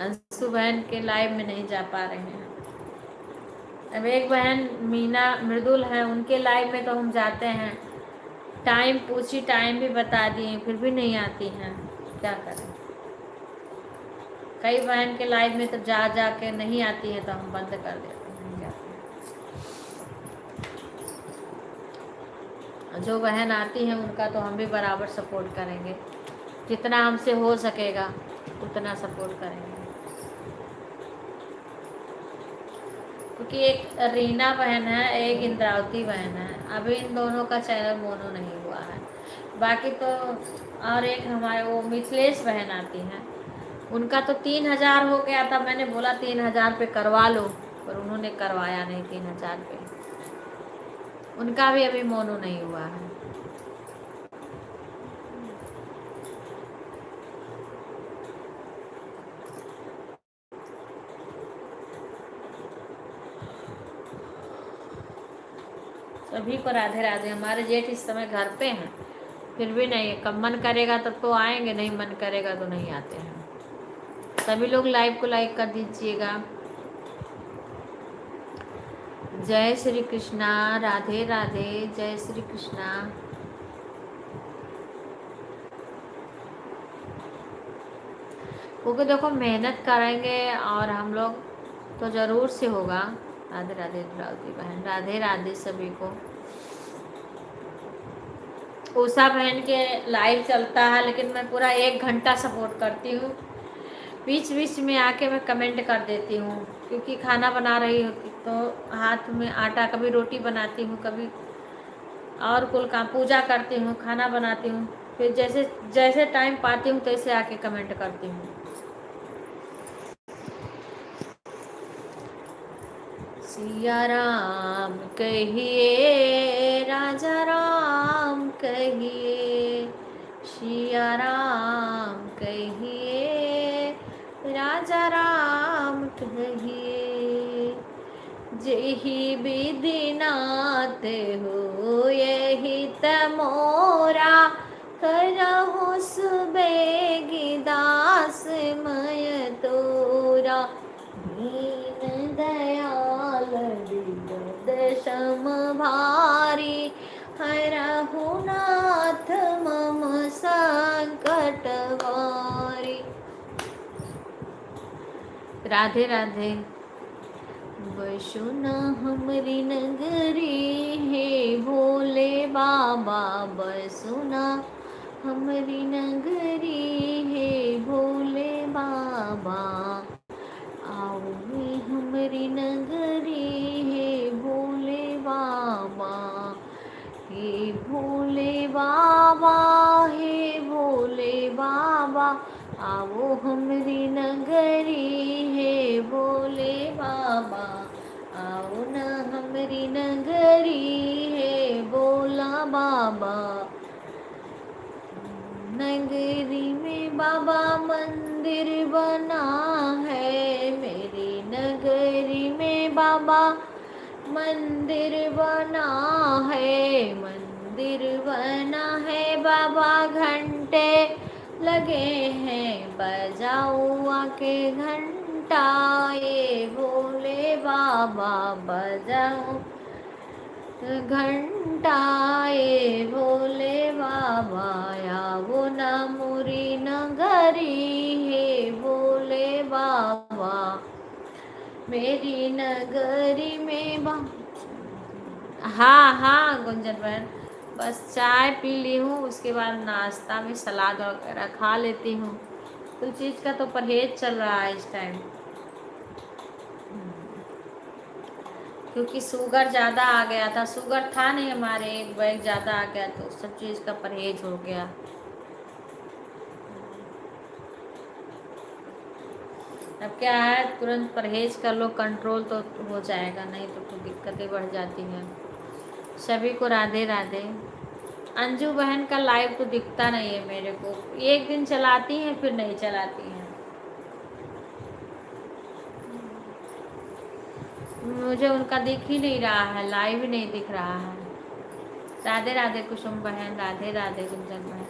अंशु बहन के लाइव में नहीं जा पा रहे हैं। अब एक बहन मीना मृदुल है, उनके लाइव में तो हम जाते हैं, टाइम पूछी, टाइम भी बता दिए, फिर भी नहीं आती हैं, क्या करें। कई बहन के लाइव में तो जा जा के नहीं आती है तो हम बंद कर देते हैं, नहीं जाते हैं। जो बहन आती हैं उनका तो हम भी बराबर सपोर्ट करेंगे, जितना हमसे हो सकेगा उतना सपोर्ट करेंगे। क्योंकि एक रीना बहन है, एक इंद्रावती बहन है, अभी इन दोनों का चैनल मोनो नहीं हुआ है। बाकी तो और एक हमारे वो मिथिलेश बहन आती हैं, उनका तो 3000 हो गया था, मैंने बोला 3000 पे करवा लो, पर उन्होंने करवाया नहीं 3000 पे, उनका भी अभी मोनो नहीं हुआ है। सभी को राधे राधे। हमारे जेठ इस समय घर पे हैं, फिर भी नहीं, कब मन करेगा तब तो आएंगे, नहीं मन करेगा तो नहीं आते हैं। सभी लोग लाइव को लाइक कर दीजिएगा। जय श्री कृष्णा, राधे राधे, जय श्री कृष्णा। क्योंकि देखो मेहनत करेंगे और हम लोग तो ज़रूर से होगा। राधे राधे द्रावती बहन, राधे राधे सभी को। उषा बहन के लाइव चलता है, लेकिन मैं पूरा 1 घंटा सपोर्ट करती हूँ, बीच बीच में आके मैं कमेंट कर देती हूँ, क्योंकि खाना बना रही होती तो हाथ में आटा, कभी रोटी बनाती हूँ, कभी और कुल काम, पूजा करती हूँ, खाना बनाती हूँ, फिर जैसे जैसे टाइम पाती हूँ तैसे आके कमेंट करती हूँ। सिया राम कहिए, राजा राम कहिए, सिया राम कहिए, राजा राम कहिए। जेहि विधिनाथ हो यही तमोरा, करहु सुबेगी दास मय तोरा। दीन दयाल विगत सम भारी, हरहु नाथ मम संकट वारी। राधे राधे। बसुना हमरी नगरी है भोले बाबा, बसुना हमरी नगरी है भोले बाबा। आओ वे हमरी नगरी है भोले बाबा, हे भोले बाबा, हे भोले बाबा। आओ हमरी नगरी है भोले बाबा, आओ न हमरी नगरी है भोला बाबा। नगरी में बाबा मंदिर बना है, मेरी नगरी में बाबा मंदिर बना है, मंदिर बना है बाबा, घंटे लगे हैं, बजाओ आके घंटा, ये भोले बाबा बजाओ घंटाए भोले बाबा वो न मुरी नगरी है भोले बाबा मेरी नगरी में बा। हाँ हाँ गुंजन बहन, बस चाय पी ली हूँ, उसके बाद नाश्ता में सलाद वगैरह खा लेती हूँ। कुछ चीज़ का तो परहेज चल रहा है इस टाइम, क्योंकि शुगर ज़्यादा आ गया था। शुगर था नहीं हमारे, एक बैग ज़्यादा आ गया तो सब चीज़ का परहेज हो गया। अब क्या है, तुरंत परहेज कर लो, कंट्रोल तो हो जाएगा, नहीं तो दिक्कतें बढ़ जाती हैं। सभी को राधे राधे। अंजू बहन का लाइव तो दिखता नहीं है मेरे को, एक दिन चलाती हैं फिर नहीं चलाती हैं। मुझे उनका दिख ही नहीं रहा है, लाइव ही नहीं दिख रहा है। राधे राधे कुसुम बहन, राधे राधे गुंजन बहन।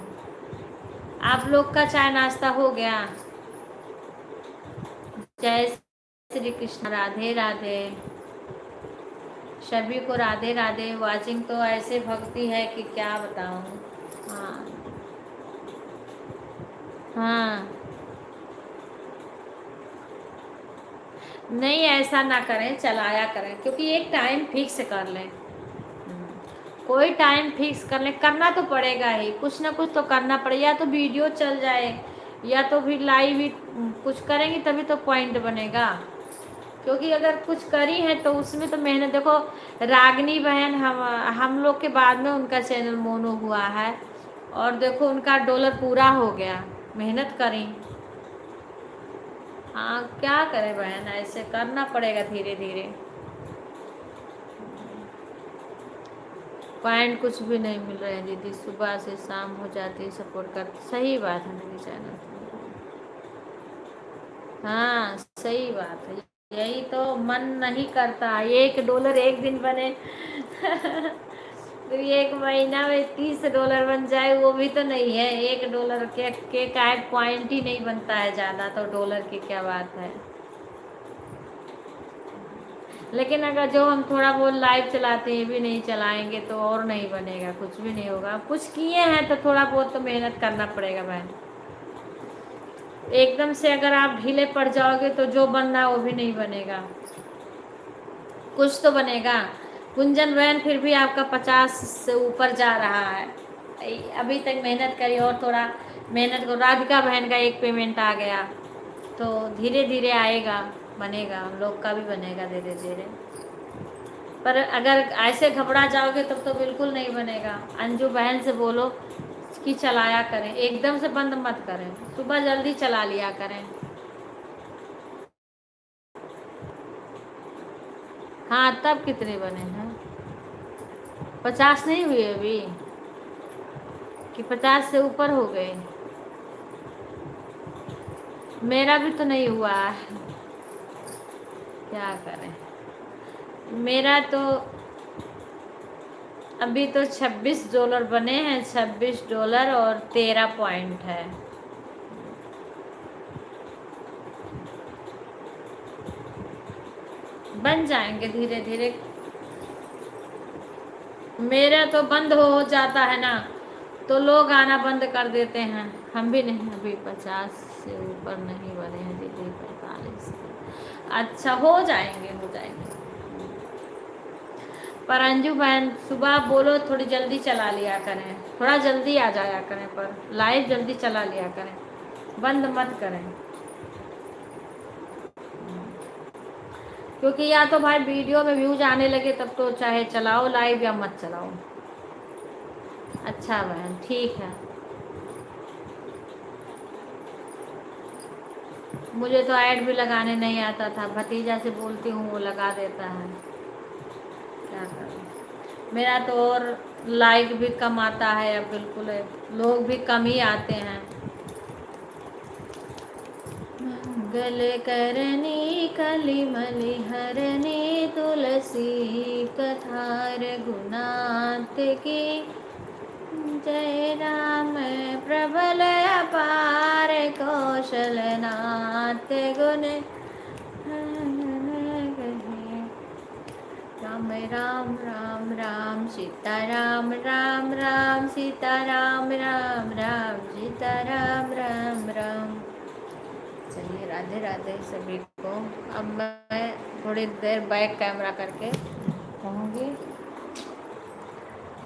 आप लोग का चाय नाश्ता हो गया? जय श्री कृष्ण, राधे राधे। सभी को राधे राधे। वाचिंग तो ऐसे भक्ति है कि क्या बताऊं। हाँ हाँ, नहीं ऐसा ना करें, चलाया करें, क्योंकि एक टाइम फिक्स कर लें। कोई टाइम फिक्स कर लें, करना तो पड़ेगा ही, कुछ ना कुछ तो करना पड़ेगा। या तो वीडियो चल जाए या तो फिर लाइव ही कुछ करेंगे तभी तो पॉइंट बनेगा। क्योंकि अगर कुछ करी है तो उसमें तो मेहनत देखो। रागनी बहन हम लोग के बाद में उनका चैनल मोनो हुआ है, और देखो उनका डॉलर पूरा हो गया, मेहनत करी। हाँ क्या करें बहन, ऐसे करना पड़ेगा धीरे धीरे। पॉइंट कुछ भी नहीं मिल रहे हैं दीदी, सुबह से शाम हो जाती है सपोर्ट कर। सही बात है मेरी चैनल। हाँ सही बात है, यही तो मन नहीं करता $1 एक दिन बने फिर एक महीना में $30 बन जाए, वो भी तो नहीं है। $1 के का पॉइंट ही नहीं बनता है ज़्यादा, तो डॉलर की क्या बात है। लेकिन अगर जो हम थोड़ा बहुत लाइव चलाते हैं भी नहीं चलाएंगे तो और नहीं बनेगा, कुछ भी नहीं होगा। कुछ किए हैं तो थोड़ा बहुत तो मेहनत करना पड़ेगा बहन। एकदम से अगर आप ढीले पड़ जाओगे तो जो बनना है वो भी नहीं बनेगा, कुछ तो बनेगा। गुंजन बहन फिर भी आपका 50 से ऊपर जा रहा है, अभी तक मेहनत करी और थोड़ा मेहनत करो। राधिका बहन का एक पेमेंट आ गया तो धीरे धीरे आएगा, बनेगा, हम लोग का भी बनेगा धीरे धीरे। पर अगर ऐसे घबरा जाओगे तब तो बिल्कुल नहीं बनेगा। अंजू बहन से बोलो कि चलाया करें, एकदम से बंद मत करें, सुबह जल्दी चला लिया करें। हाँ तब कितने बने हैं? 50 नहीं हुए अभी कि 50 से ऊपर हो गए? मेरा भी तो नहीं हुआ है, क्या करें। मेरा तो अभी तो $26 बने हैं, $26 और 13 पॉइंट है। बन जाएंगे धीरे धीरे। मेरा तो बंद हो जाता है ना तो लोग आना बंद कर देते हैं। हम भी नहीं, अभी 50 से ऊपर नहीं बने हैं दीदी, 45। अच्छा हो जाएंगे, हो जाएंगे। पर अंजू बहन सुबह बोलो थोड़ी जल्दी चला लिया करें, थोड़ा जल्दी आ जाया करें, पर लाइव जल्दी चला लिया करें, बंद मत करें। क्योंकि या तो भाई वीडियो में व्यूज आने लगे तब तो चाहे चलाओ लाइव या मत चलाओ। अच्छा बहन ठीक है। मुझे तो ऐड भी लगाने नहीं आता था, भतीजा से बोलती हूँ वो लगा देता है, क्या करूँ। मेरा तो और लाइक भी कम आता है अब, बिल्कुल है, लोग भी कम ही आते हैं। मंगल करनी कलिमलि हरनी तुलसी कथा रघुनाथ की, जय राम प्रबल अपार कौशलनाथ गुण राम राम राम राम सीता राम राम राम सीता राम राम राम सीता राम राम राम। चलिए राधे राधे सभी को। अब मैं थोड़ी देर बैक कैमरा करके कहूँगी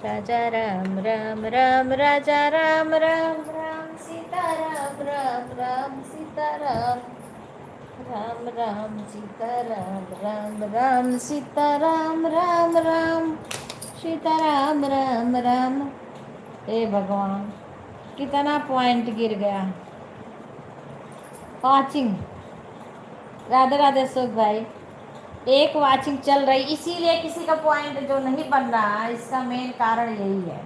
राजा राम राम राम राजा राम राम राम सीता राम राम राम सीता राम राम राम सीता राम राम राम सीता राम राम राम सीता राम राम राम। हे भगवान कितना पॉइंट गिर गया। वाचिंग राधे राधे सुख भाई, एक वाचिंग चल रही, इसीलिए किसी का पॉइंट जो नहीं बन रहा है, इसका मेन कारण यही है,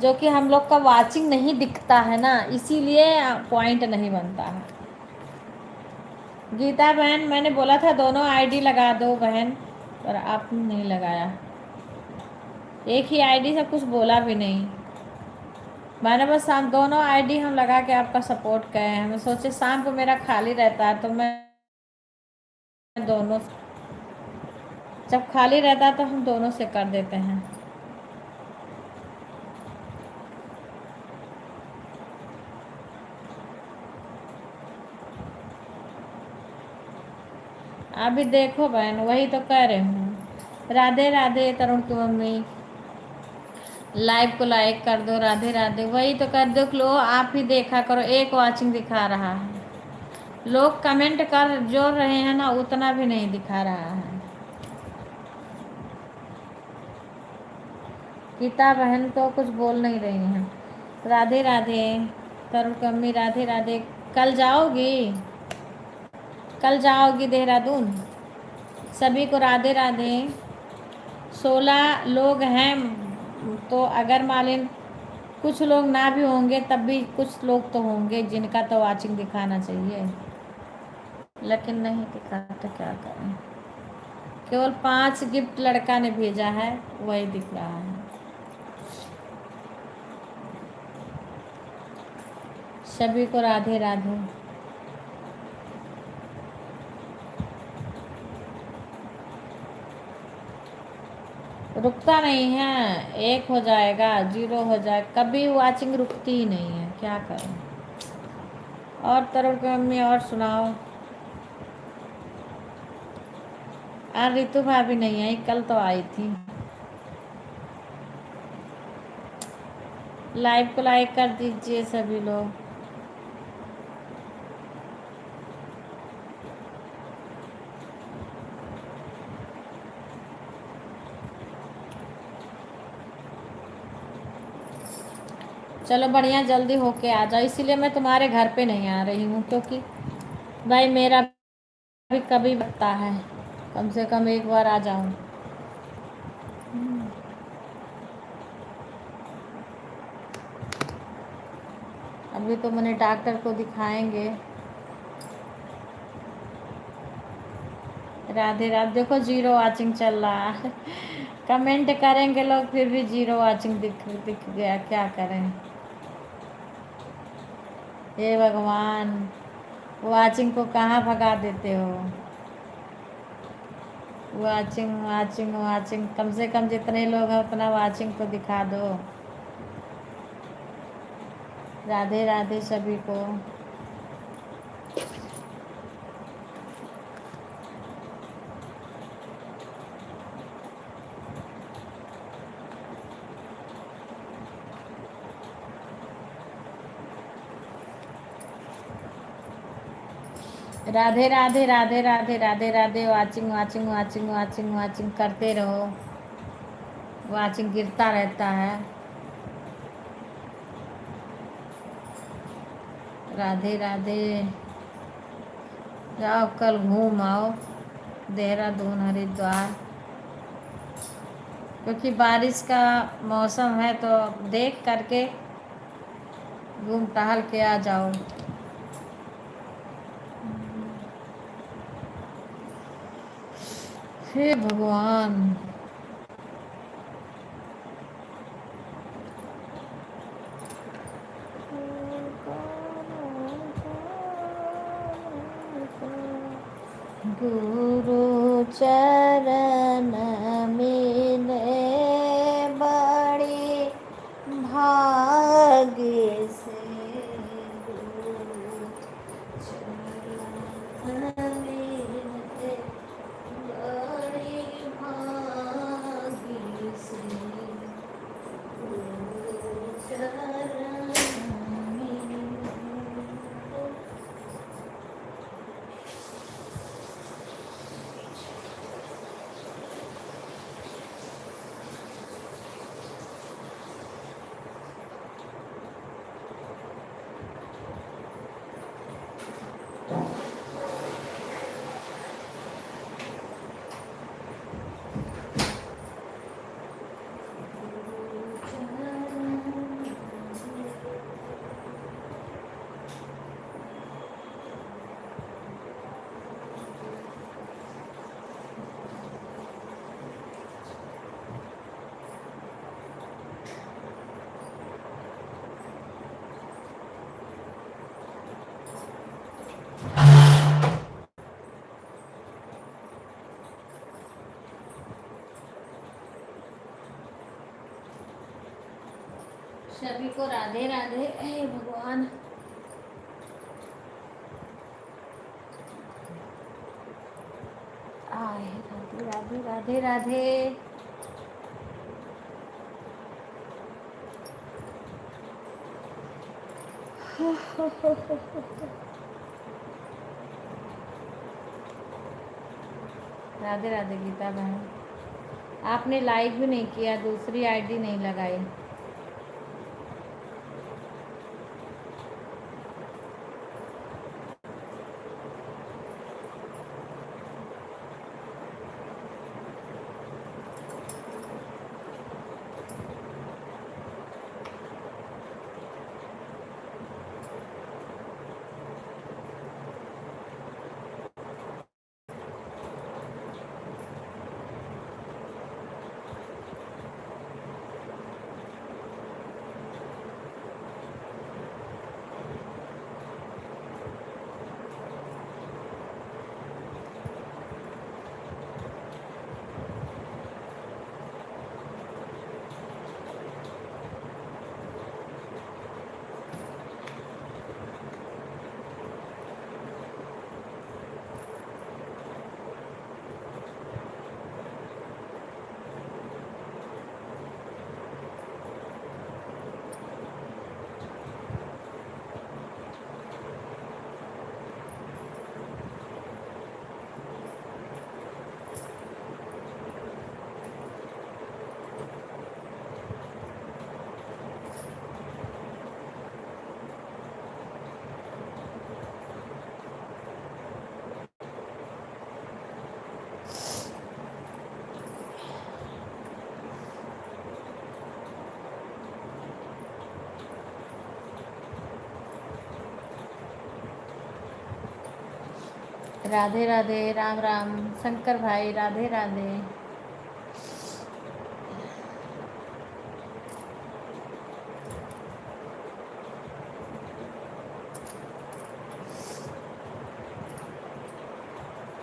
जो कि हम लोग का वाचिंग नहीं दिखता है ना, इसीलिए पॉइंट नहीं बनता है। गीता बहन मैंने बोला था दोनों आईडी लगा दो बहन, पर आपने नहीं लगाया। एक ही आईडी से कुछ बोला भी नहीं। मैंने बस हम दोनों आईडी हम लगा के आपका सपोर्ट करें। हम सोचे शाम को मेरा खाली रहता है तो मैं दोनों, जब खाली रहता है तो हम दोनों से कर देते हैं। अभी देखो बहन, वही तो कह रहे हूँ। राधे राधे तरुण की मम्मी, लाइव को लाइक कर दो। राधे राधे, वही तो कर दो। लो आप ही देखा करो, एक वाचिंग दिखा रहा है। लोग कमेंट कर जो रहे हैं ना, उतना भी नहीं दिखा रहा है। गीता बहन तो कुछ बोल नहीं रही हैं। राधे राधे तरुण की मम्मी, राधे राधे। कल जाओगी, कल जाओगी देहरादून? सभी को राधे राधे। 16 लोग हैं, तो अगर मालिन कुछ लोग ना भी होंगे तब भी कुछ लोग तो होंगे जिनका तो वाचिंग दिखाना चाहिए, लेकिन नहीं दिखा तो क्या करें। केवल 5 गिफ्ट लड़का ने भेजा है, वही दिख रहा है। सभी को राधे राधे। रुकता नहीं है, 1 हो जाएगा, 0 हो जाए, कभी वाचिंग रुकती ही नहीं है, क्या करें। और तरुण की मम्मी और सुनाओ। और रितु भाभी नहीं आई, कल तो आई थी। लाइव को लाइक कर दीजिए सभी लोग। चलो बढ़िया, जल्दी होके आ जाओ। इसीलिए मैं तुम्हारे घर पे नहीं आ रही हूँ, क्योंकि भाई मेरा भी कभी लगता है, कम से कम एक बार आ जाऊँ। अभी तो मैंने डॉक्टर को दिखाएंगे। राधे राधे। देखो 0 वाचिंग चल रहा है। कमेंट करेंगे लोग, फिर भी 0 वाचिंग दिख गया, क्या करें। हे भगवान, वाचिंग को कहाँ भगा देते हो। वाचिंग वाचिंग वाचिंग, कम से कम जितने लोग हैं उतना वाचिंग तो दिखा दो। राधे राधे सभी को। Radhe Radhe Radhe Radhe Radhe Radhe. Watching watching watching watching watching करते रहो, वाचिंग गिरता रहता है। राधे राधे। जाओ कल घूम आओ देहरादून हरिद्वार, क्योंकि बारिश का मौसम है, तो देख करके घूम टहल के आ जाओ। हे भगवान। गुरु चरण भाग्य से दूर चला मेरे बड़े भाग्य से दूर चला मेरे। सभी को राधे राधे। हे भगवान, आए राधे राधे राधे राधे। राधे राधे गीता बहन, आपने लाइक भी नहीं किया, दूसरी आईडी नहीं लगाई। राधे राधे, राम राम, शंकर भाई राधे राधे।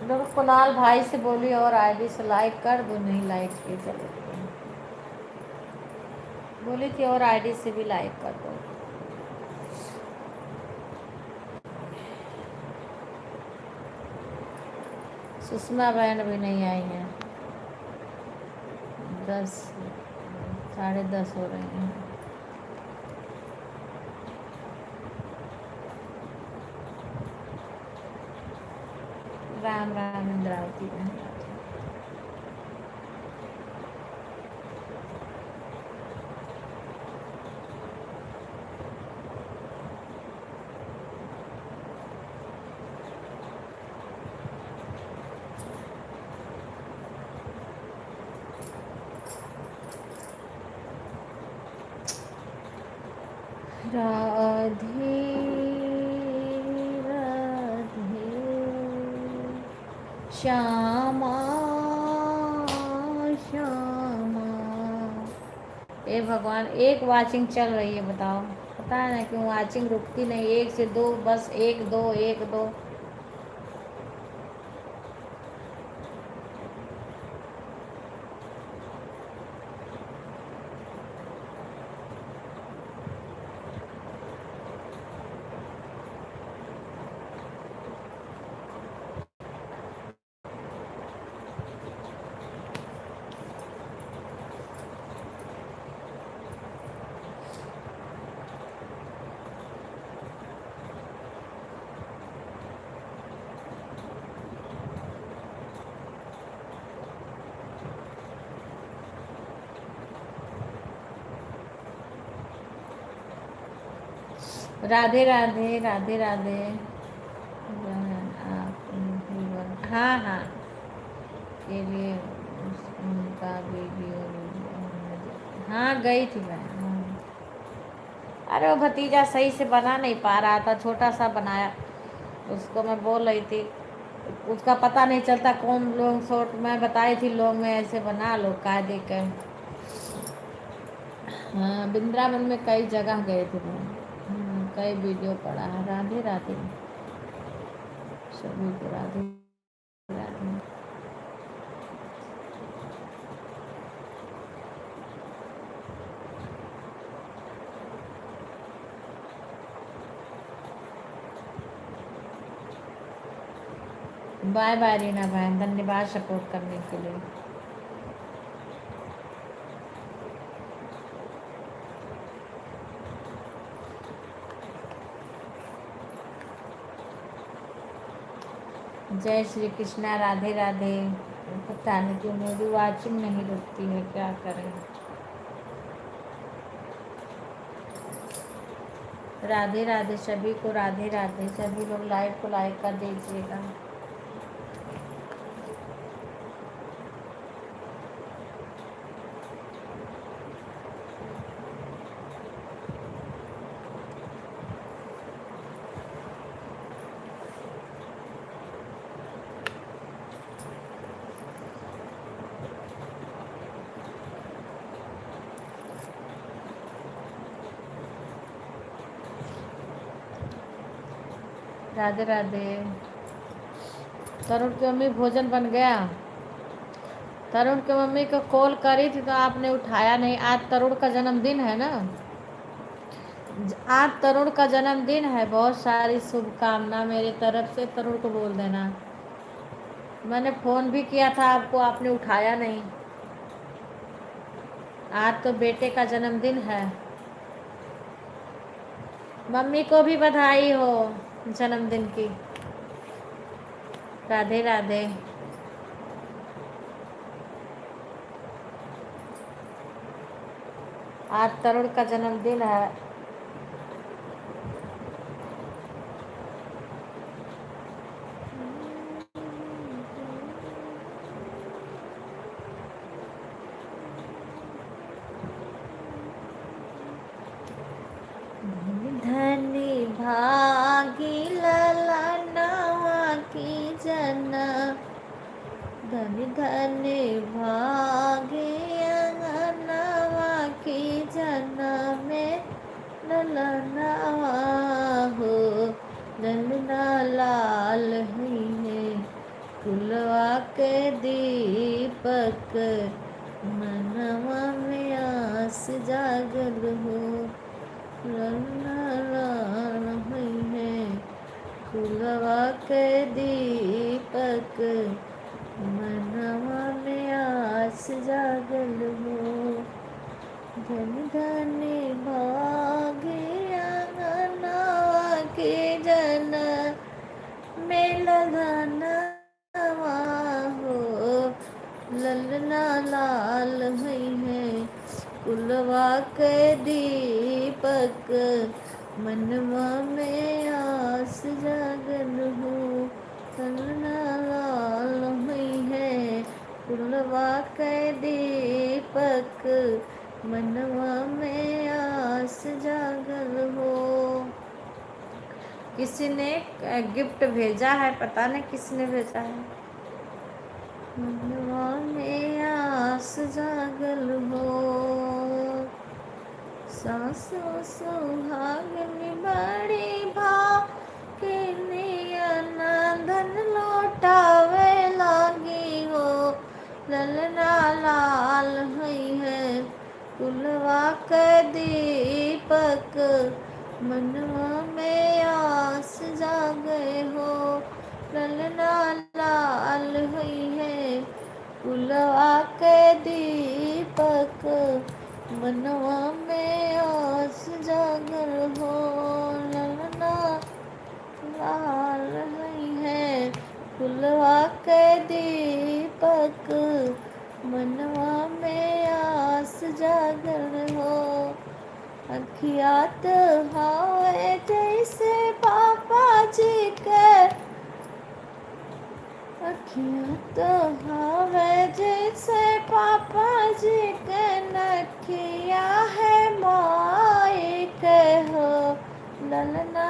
लोग कुणाल भाई से बोली और आईडी से लाइक कर दो, नहीं लाइक किए चलो। बोली थी और आईडी से भी लाइक कर दो। सुषमा बहन अभी नहीं आई हैं, 10 10:30 हो रहे हैं। राम राम इंद्रावती बहन। राधे राधे श्यामा श्यामा। ए भगवान, एक वाचिंग चल रही है, बताओ पता है ना क्यों वाचिंग रुकती नहीं, 1 से 2, बस 1 2 1 2। राधे राधे राधे राधे। बहन आप हाँ हाँ के लिए उनका वीडियो हाँ गई थी मैं। अरे वो भतीजा सही से बना नहीं पा रहा था, छोटा सा बनाया। उसको मैं बोल रही थी, उसका पता नहीं चलता कौन लॉन्ग शॉर्ट मैं बताई थी, लॉन्ग में ऐसे बना लो कायदे के। हाँ वृंदावन में कई जगह गए थे मैं। कई वीडियो पड़ा है। राधे राधे सभी को राधे राधे। बाय बाय रीना बहन, धन्यवाद सपोर्ट करने के लिए। जय श्री कृष्णा राधे राधे। पता नहीं क्यों मेरी वाचिंग नहीं रुकती है, क्या करें। राधे राधे सभी को राधे राधे। सभी लोग लाइव को लाइक कर दीजिएगा। राधे राधे। तरुण की मम्मी भोजन बन गया। तरुण की मम्मी को कॉल करी थी तो आपने उठाया नहीं। आज तरुण का जन्मदिन है ना, आज तरुण का जन्मदिन है। बहुत सारी शुभकामना मेरे तरफ से, तरुण को बोल देना। मैंने फ़ोन भी किया था आपको, आपने उठाया नहीं। आज तो बेटे का जन्मदिन है। मम्मी को भी बधाई हो जन्मदिन की। राधे राधे। आज तरुण का जन्मदिन है। धनी भागी ललनवा की जना, धनी धनी भागी अंगनवा की जना में ललनवा हो। ललना लाल हुई है कुलवा के दीपक, मनवा में आस जागल हो। ललना लाल हुई है कुलवा के दीपक, मनवा में आस जागल हो। धन धन भागे अंगनवा के जन मेला धनवा हो। ललना लाल हुई है कुलवा के दीपक, मनवा में आस जागल हो। ललना लाल हुई है कुलवा के दीपक, मनवा में आस जागल हो। किसी ने गिफ्ट भेजा है, पता नहीं किसने भेजा है। मनवा में आस जागल हो। सासु सुहागनी बड़ी भागिनी धन लौटावे लागी हो। ललना लाल हुई है कुलवा के दीपक, मनवा में आस जागे हो। ललना लाल हुई है कुलवा के दीपक, मनवा में आस जागर हो। ललना लाल हुई है कुलवा के दीपक, मनवा में आस जागर हो। अखिया तो हाय जैसे पापा जी के, अखिया तो हावे जैसे पापा जी के, नखिया है माए के हो ललना।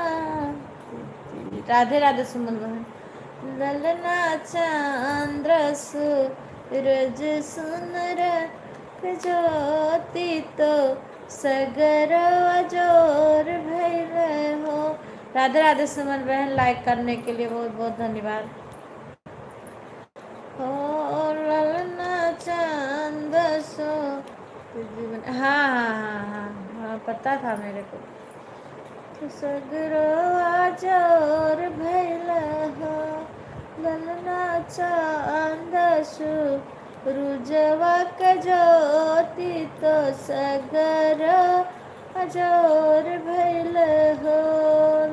राधे राधे सुमन बहन। ललना चंद्र सूरज सुनर ज्योति तो सगर अजोर भैल हो। राधे राधे सुमन बहन, लाइक करने के लिए बहुत बहुत धन्यवाद। हो ललना चंद सो जीवन, हाँ हाँ हाँ हाँ हाँ, पता था मेरे को। तो सगरो आजोर भैल हो ललना चंद सूरजवा के ज्योति तो सगर अजोर भैल हो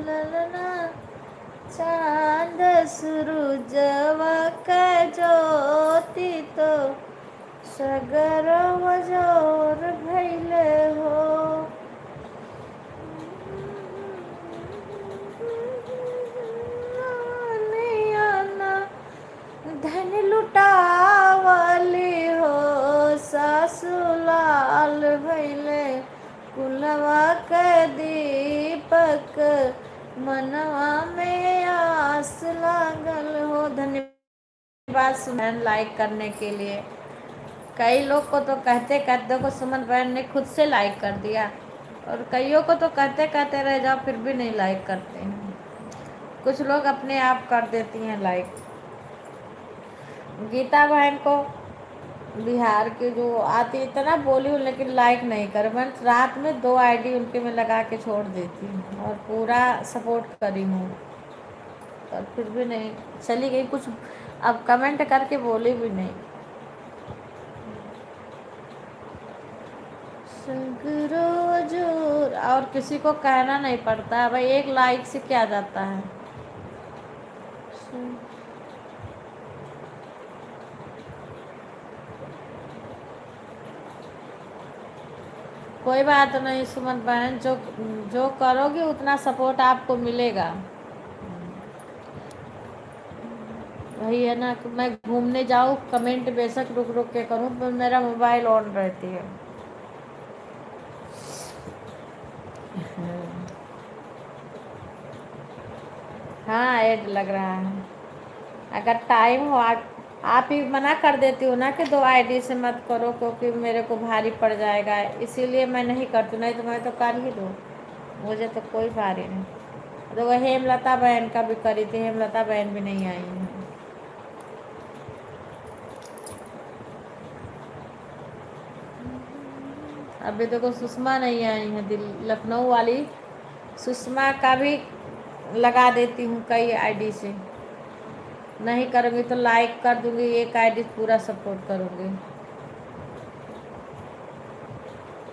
ललना चांद सूरजवा के ज्योति तो सगर अजोर भैल हो। धन लुटावली हो सासुलाल भैले, कुलवा के दीपक मनवा में आस लागल हो। धन्यवाद सुमन लाइक करने के लिए। कई लोग को तो कहते कहते देखो सुमन बहन ने खुद से लाइक कर दिया, और कईयों को तो कहते कहते रह जाओ फिर भी नहीं लाइक करते हैं। कुछ लोग अपने आप कर देती हैं लाइक। गीता बहन को बिहार की जो आती इतना बोली हूँ लेकिन लाइक नहीं कर, मैं रात में 2 आईडी उनके में लगा के छोड़ देती हूँ और पूरा सपोर्ट करी हूँ, पर फिर भी नहीं, चली गई। कुछ अब कमेंट करके बोली भी नहीं। जोर और किसी को कहना नहीं पड़ता भाई, एक लाइक से क्या जाता है। कोई बात नहीं सुमन बहन, जो जो करोगी उतना सपोर्ट आपको मिलेगा। वही है ना कि मैं घूमने जाऊँ कमेंट बेशक रुक रुक के करूँ, पर मेरा मोबाइल ऑन रहती है। हाँ ऐड लग रहा है। अगर टाइम हो आप ही मना कर देती हो ना कि 2 आईडी से मत करो, क्योंकि मेरे को भारी पड़ जाएगा, इसीलिए मैं नहीं करती, नहीं तो मैं तो कर ही दूँ, मुझे तो कोई भारी नहीं। तो वह हेमलता बहन का भी करी थी, हेमलता बहन भी नहीं आई है। अभी देखो सुषमा नहीं आई है, लखनऊ वाली सुषमा का भी लगा देती हूँ कई आईडी से। नहीं करूँगी तो लाइक कर दूँगी, एक आईडी पूरा सपोर्ट करूँगी।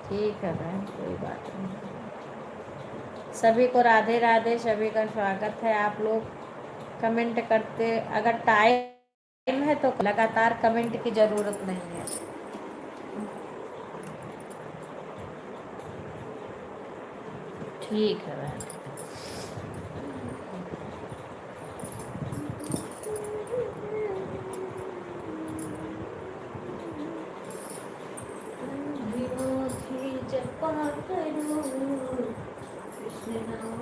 ठीक है बहन, कोई बात नहीं। सभी को राधे राधे, सभी का स्वागत है। आप लोग कमेंट करते, अगर टाइम है तो लगातार कमेंट की ज़रूरत नहीं है। ठीक है बहन। विरोधी जपा करो कृष्ण नाम।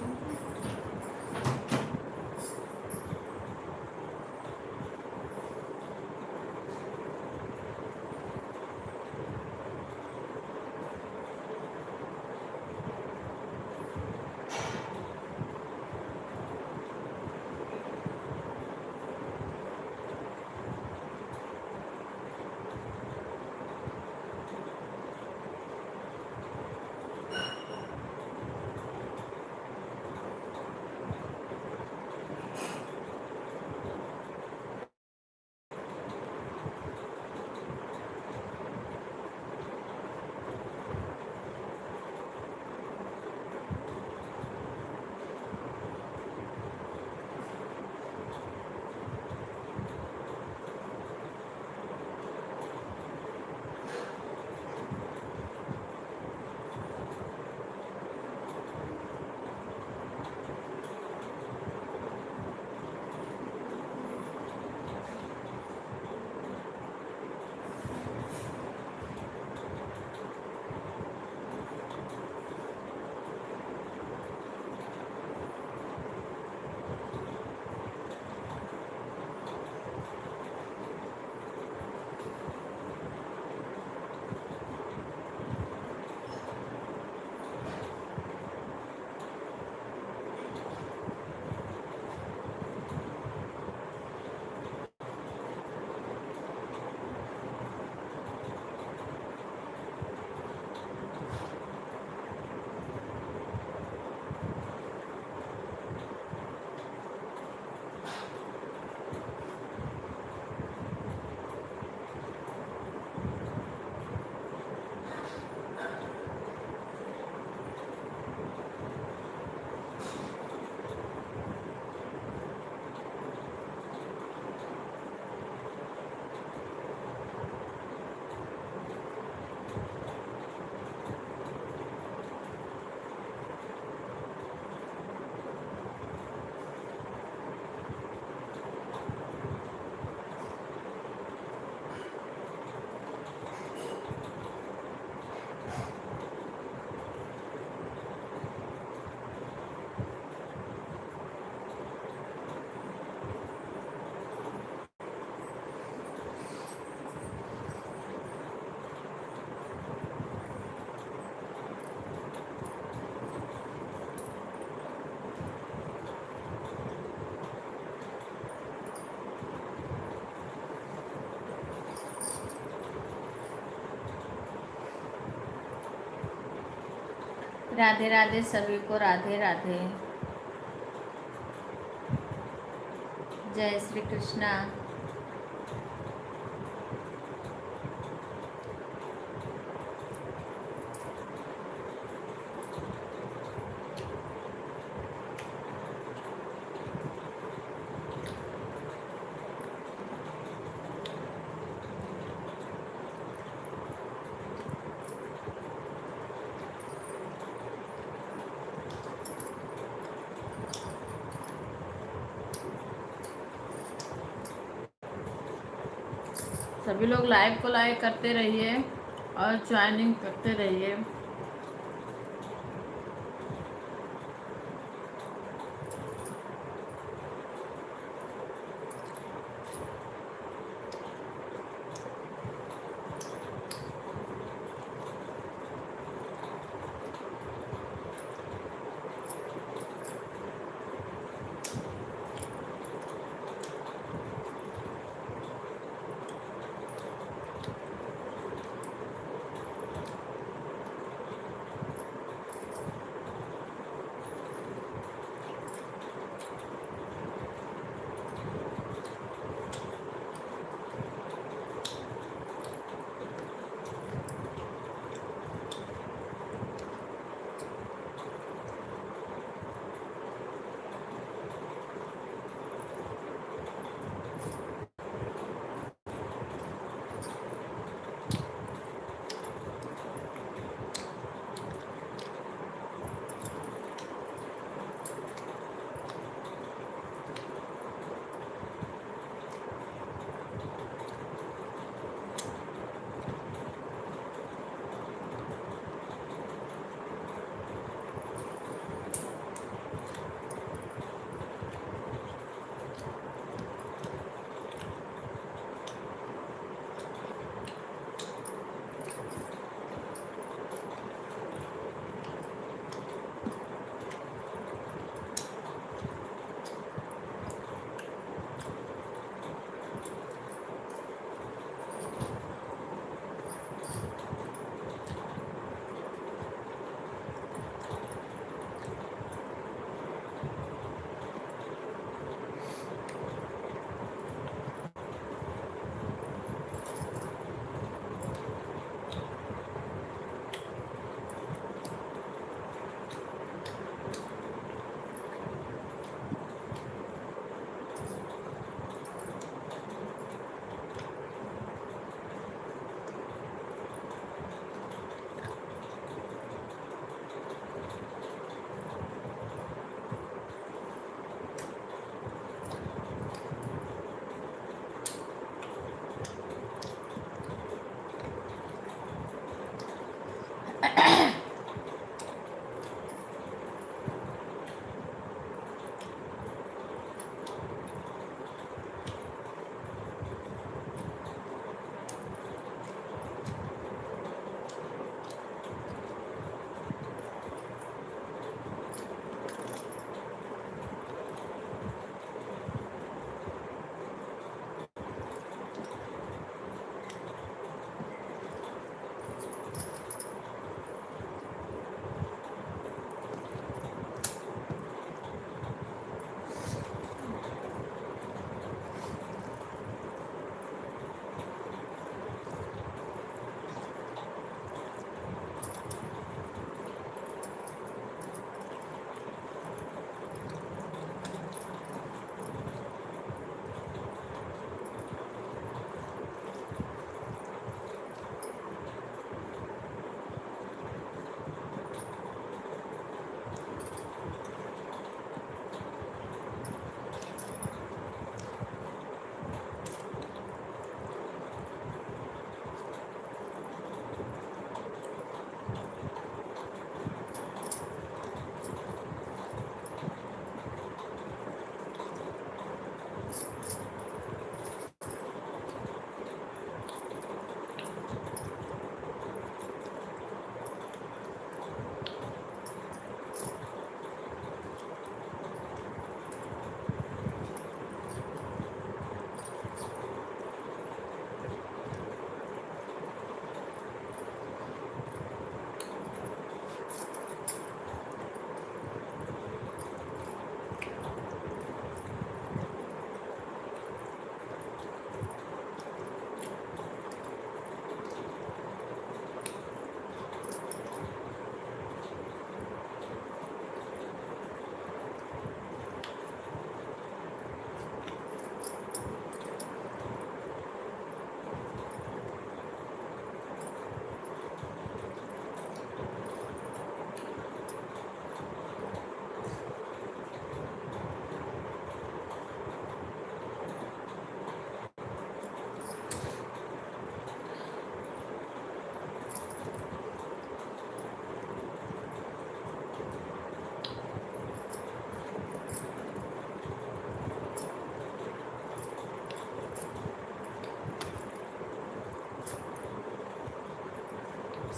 राधे राधे सभी को, राधे राधे। जय श्री कृष्णा। सभी लोग लाइव को लाइक करते रहिए और ज्वाइनिंग करते रहिए।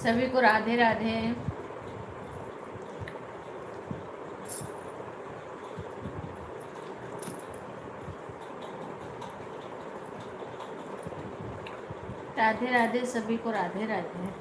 सभी को राधे राधे। राधे राधे सभी को राधे राधे।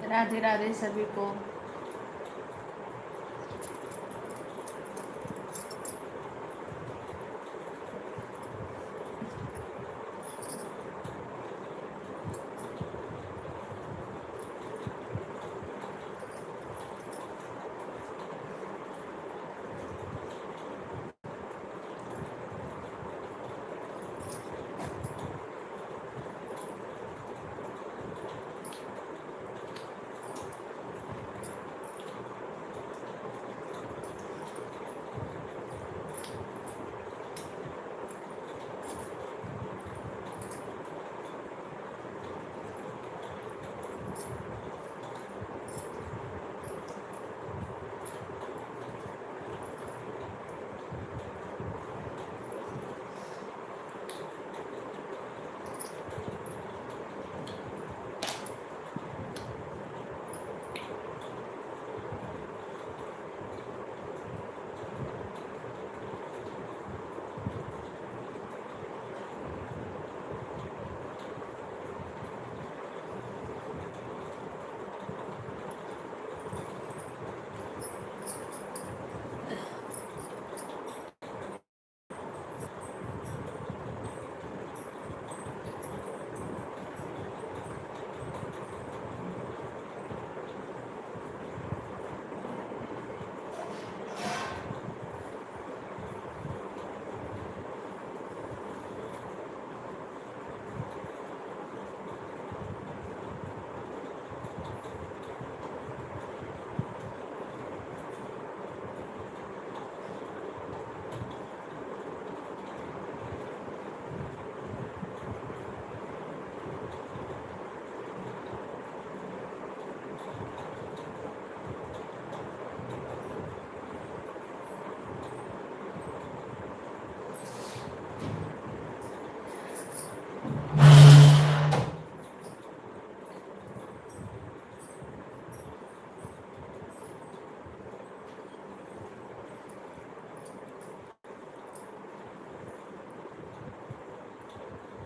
राधे राधे सभी को।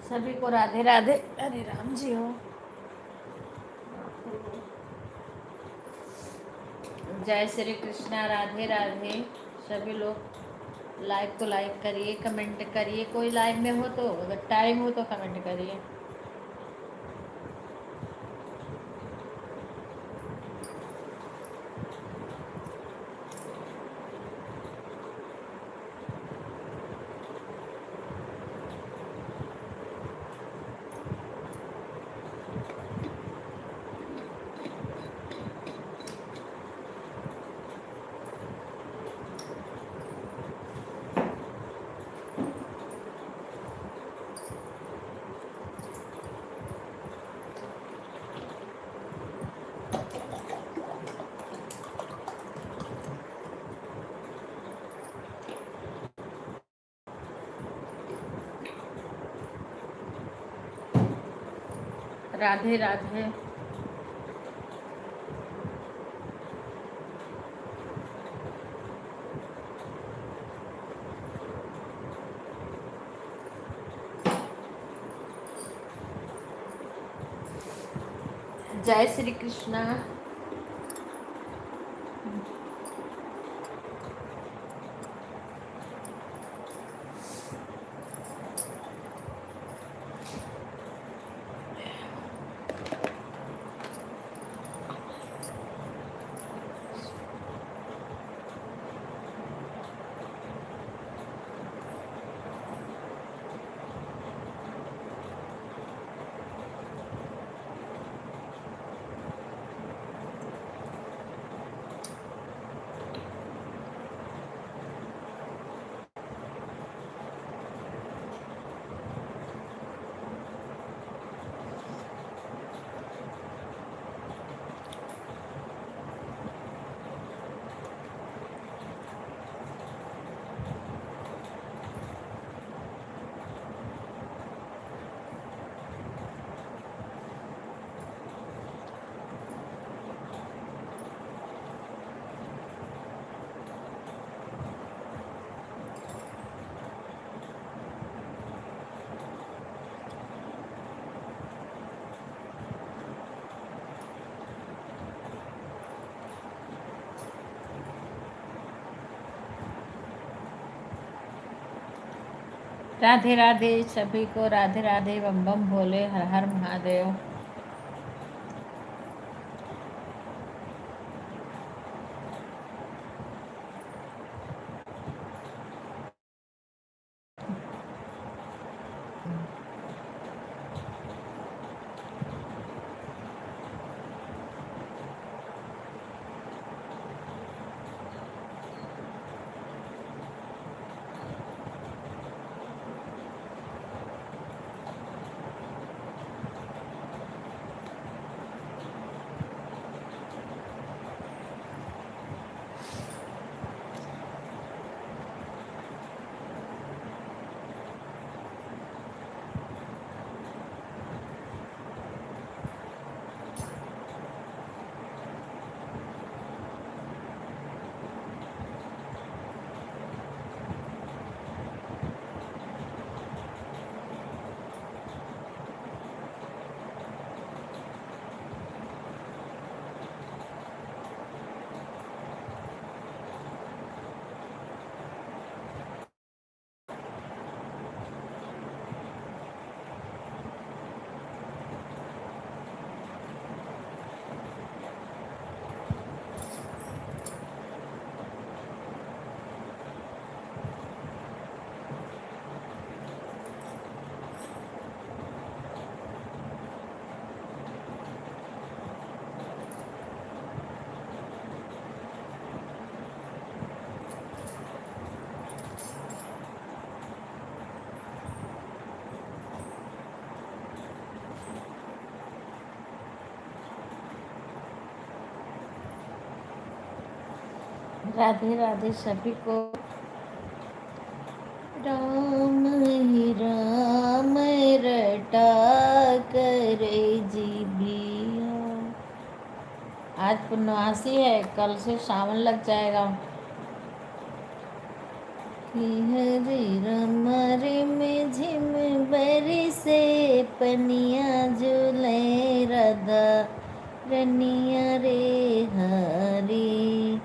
सभी को राधे राधे। अरे राम जी हो। जय श्री कृष्णा। राधे राधे सभी लोग। लाइव को लाइक करिए, कमेंट करिए। कोई लाइव में हो तो, अगर टाइम हो तो कमेंट करिए। राधे राधे। जय श्री कृष्ण। राधे राधे सभी को, राधे राधे, बम बम भोले, हर हर महादेव। राधे राधे सभी को। राम ही राम रटा करे जीबिया। आज पूर्णवासी है, कल से सावन लग जाएगा। कि हरे राम रे में झिम बरी से पनिया झूले राधा रनिया रे हरी।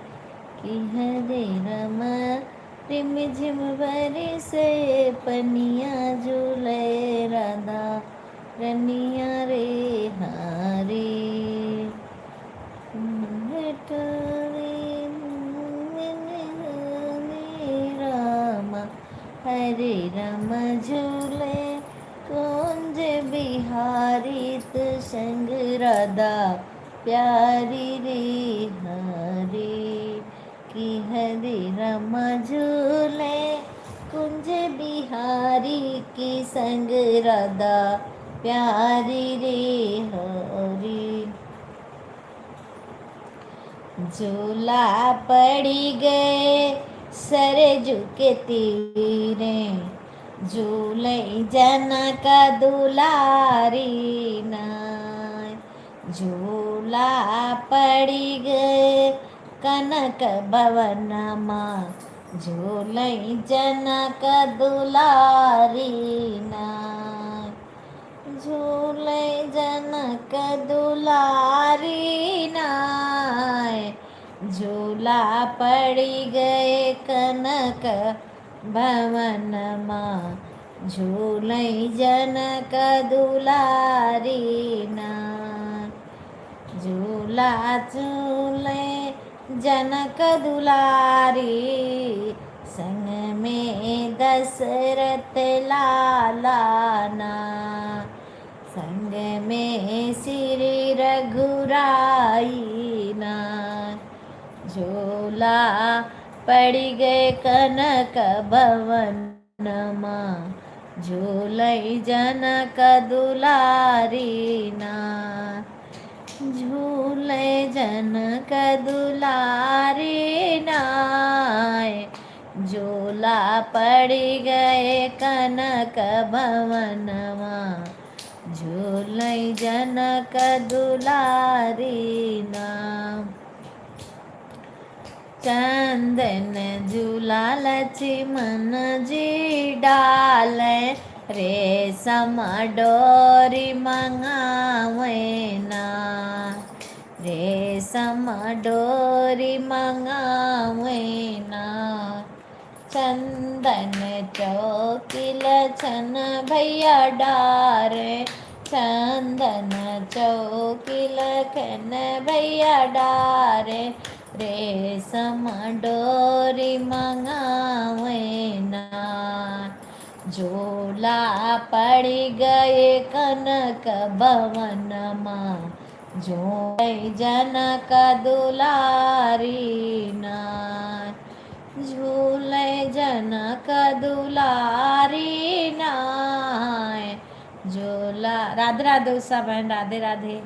कि हरे राम रिम झिम बरी से पनिया झूले राधा रनिया रे हरी। हरे राम झूले कुंज बिहारी तो संग राधा प्यारी रे हरे। कि हरे राम झूले कुंज बिहारी की संग राधा प्यारी रे हरी। झूला पड़ी गए सरजू के तीरे, झूले जनक दुलारी नाय। झूला पड़ी गए कनक भवन माँ, झूले जनक दुलारी नाय। झूले जनक दुलारी नाय, झूला पड़ी गए कनक भवन माँ, झूले जनक दुलारी नाय, झूला झूले जनक दुलारी, संग में दशरथ लाला ना, संग में श्री रघुराई ना, झूला पड़ी गए कनक भवन माँ, झूलई जनक दुलारी ना, झूले जनक दुलारी नाय, झूला पड़ी गए कनक भवन माँ, झूलई जनक दुलारी नाम। चंदन झूला लक्ष्मण जी डाले, रेशम डोरी मंगावे ना, रेशम डोरी मंगावे ना, चंदन चौकिल छन भैया डारे, चंदन चौकिल खन भैया डारे, रेशम डोरी मंगावे ना, झूला पड़ी गए कनक भवन माँ, झूले जनक दुलारी ना, झूले जनक दुलारी नाय, झूला। राधे राधे उषा बहन, राधे राधे।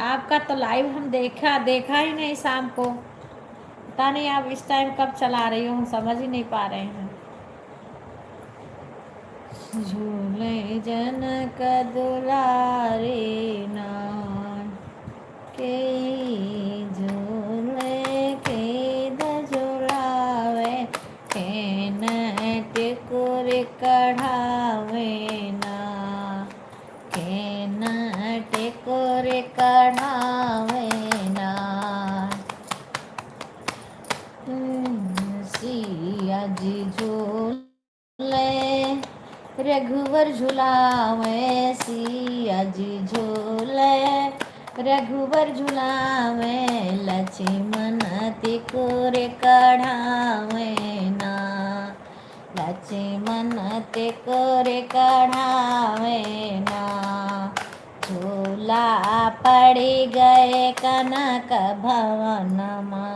आपका तो लाइव हम देखा ही नहीं शाम को, पता नहीं आप इस टाइम कब चला रही हो, हम समझ ही नहीं पा रहे हैं। झूले जनक दुलारी नाय, के झूले के झुलावे, के टिकुर कढ़ावे ना, के टिकुर कढ़ावे ना, सिया जी झूले रघुवर झुलावे, सिया जी झूले रघुवर झुलावे, लक्ष्मण तिकुर कढ़ावे ना, लक्ष्मण तिकुर कढ़ावे ना, झूला पड़ी गए कनक भवन माँ,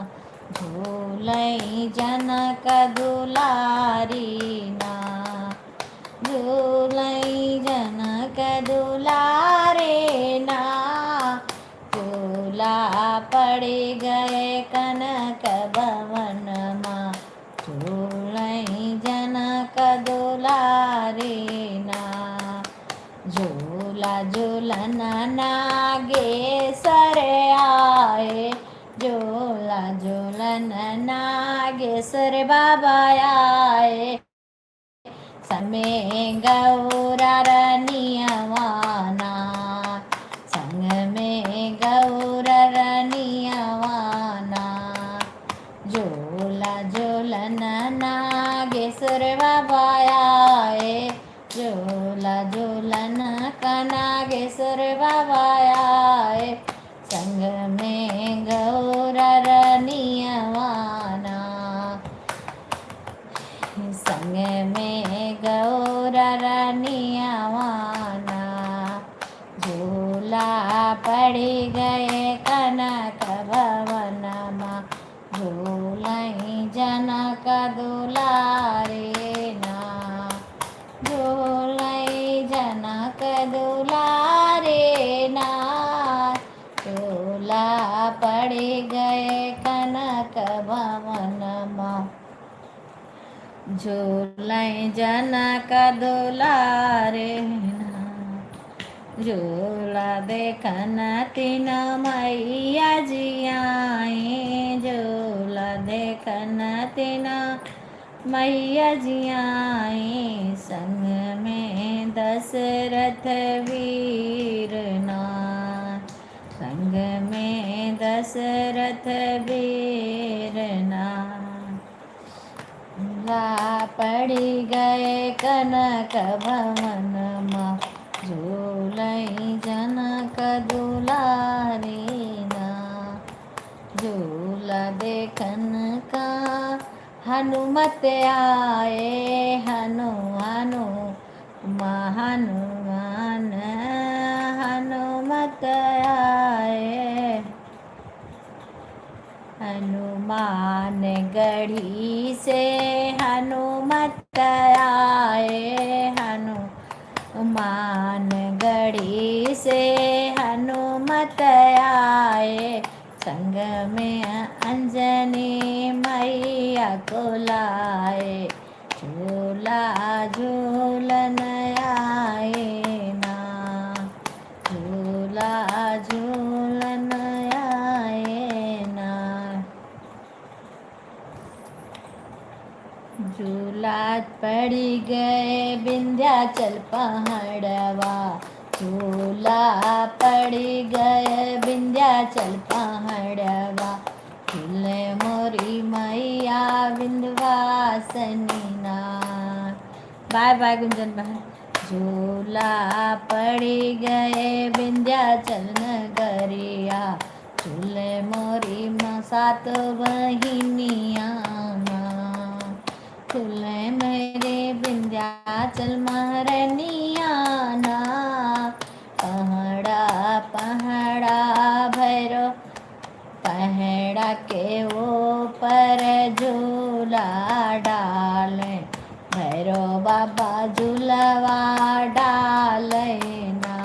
झूलई जनक दुलारी ना, झूलई जनक दुलारे ना, झूला पड़ी गए कनक भवन माँ, झूलई जनक दुलारी ना, झूला झूलन नागेश्वर आए, झूला झूलन नागेश्वर बाबा आए, समय गौरा रनियवाना, संग में गौरा रनियवाना, झूला झूलन नागेश्वर बाबा आए, झूला झूलन का नागेश्वर बाबा आए, संग में गौरा रनियवाना, संग में गौरा रनियवाना, झूला पड़ी गए कनक भवन माँ, झूलई जनक दुलारे ना, झूलई जनक दुलारे ना, झूला पड़ी गए कनक भवन माँ, झूलई जनक दुलारे ना, झूला देखन तीन मैया जी आए, झूला देखन तीन मैया जी आए, संग में दशरथ वीर नार, संग में दशरथ वीर नार। झूला पड़ी गए कनक भवन माँ, झूलई जनक दुलारी नार। झूला देखन का हनुमत आए, हनुमान हनुमत आए। हनुमान गढ़ी से हनुमत आए, हनुमान गढ़ी से हनुमत आए। संग में अंजनी मैया को लाए, झूला झूलन आए ना, झूला झूलन आए ना। झूला पड़ी गए विंध्याचल पहाड़वा, झूला पड़ी गए विंध्याचल पहाड़वा। झूले मोरी मैया विंध्यवासिनी नार। बाय बाय गुंजन बहन। झूला पड़ी गए विंध्याचल नगरिया, झूले मोरी सात बहिनिया। झूले मेरे विंध्याचल महारनिया ना, पहाड़ा पहाड़ा भैरो पहाड़ा के ऊपर झूला डाले, भैरो बाबा झूलवा डाले ना,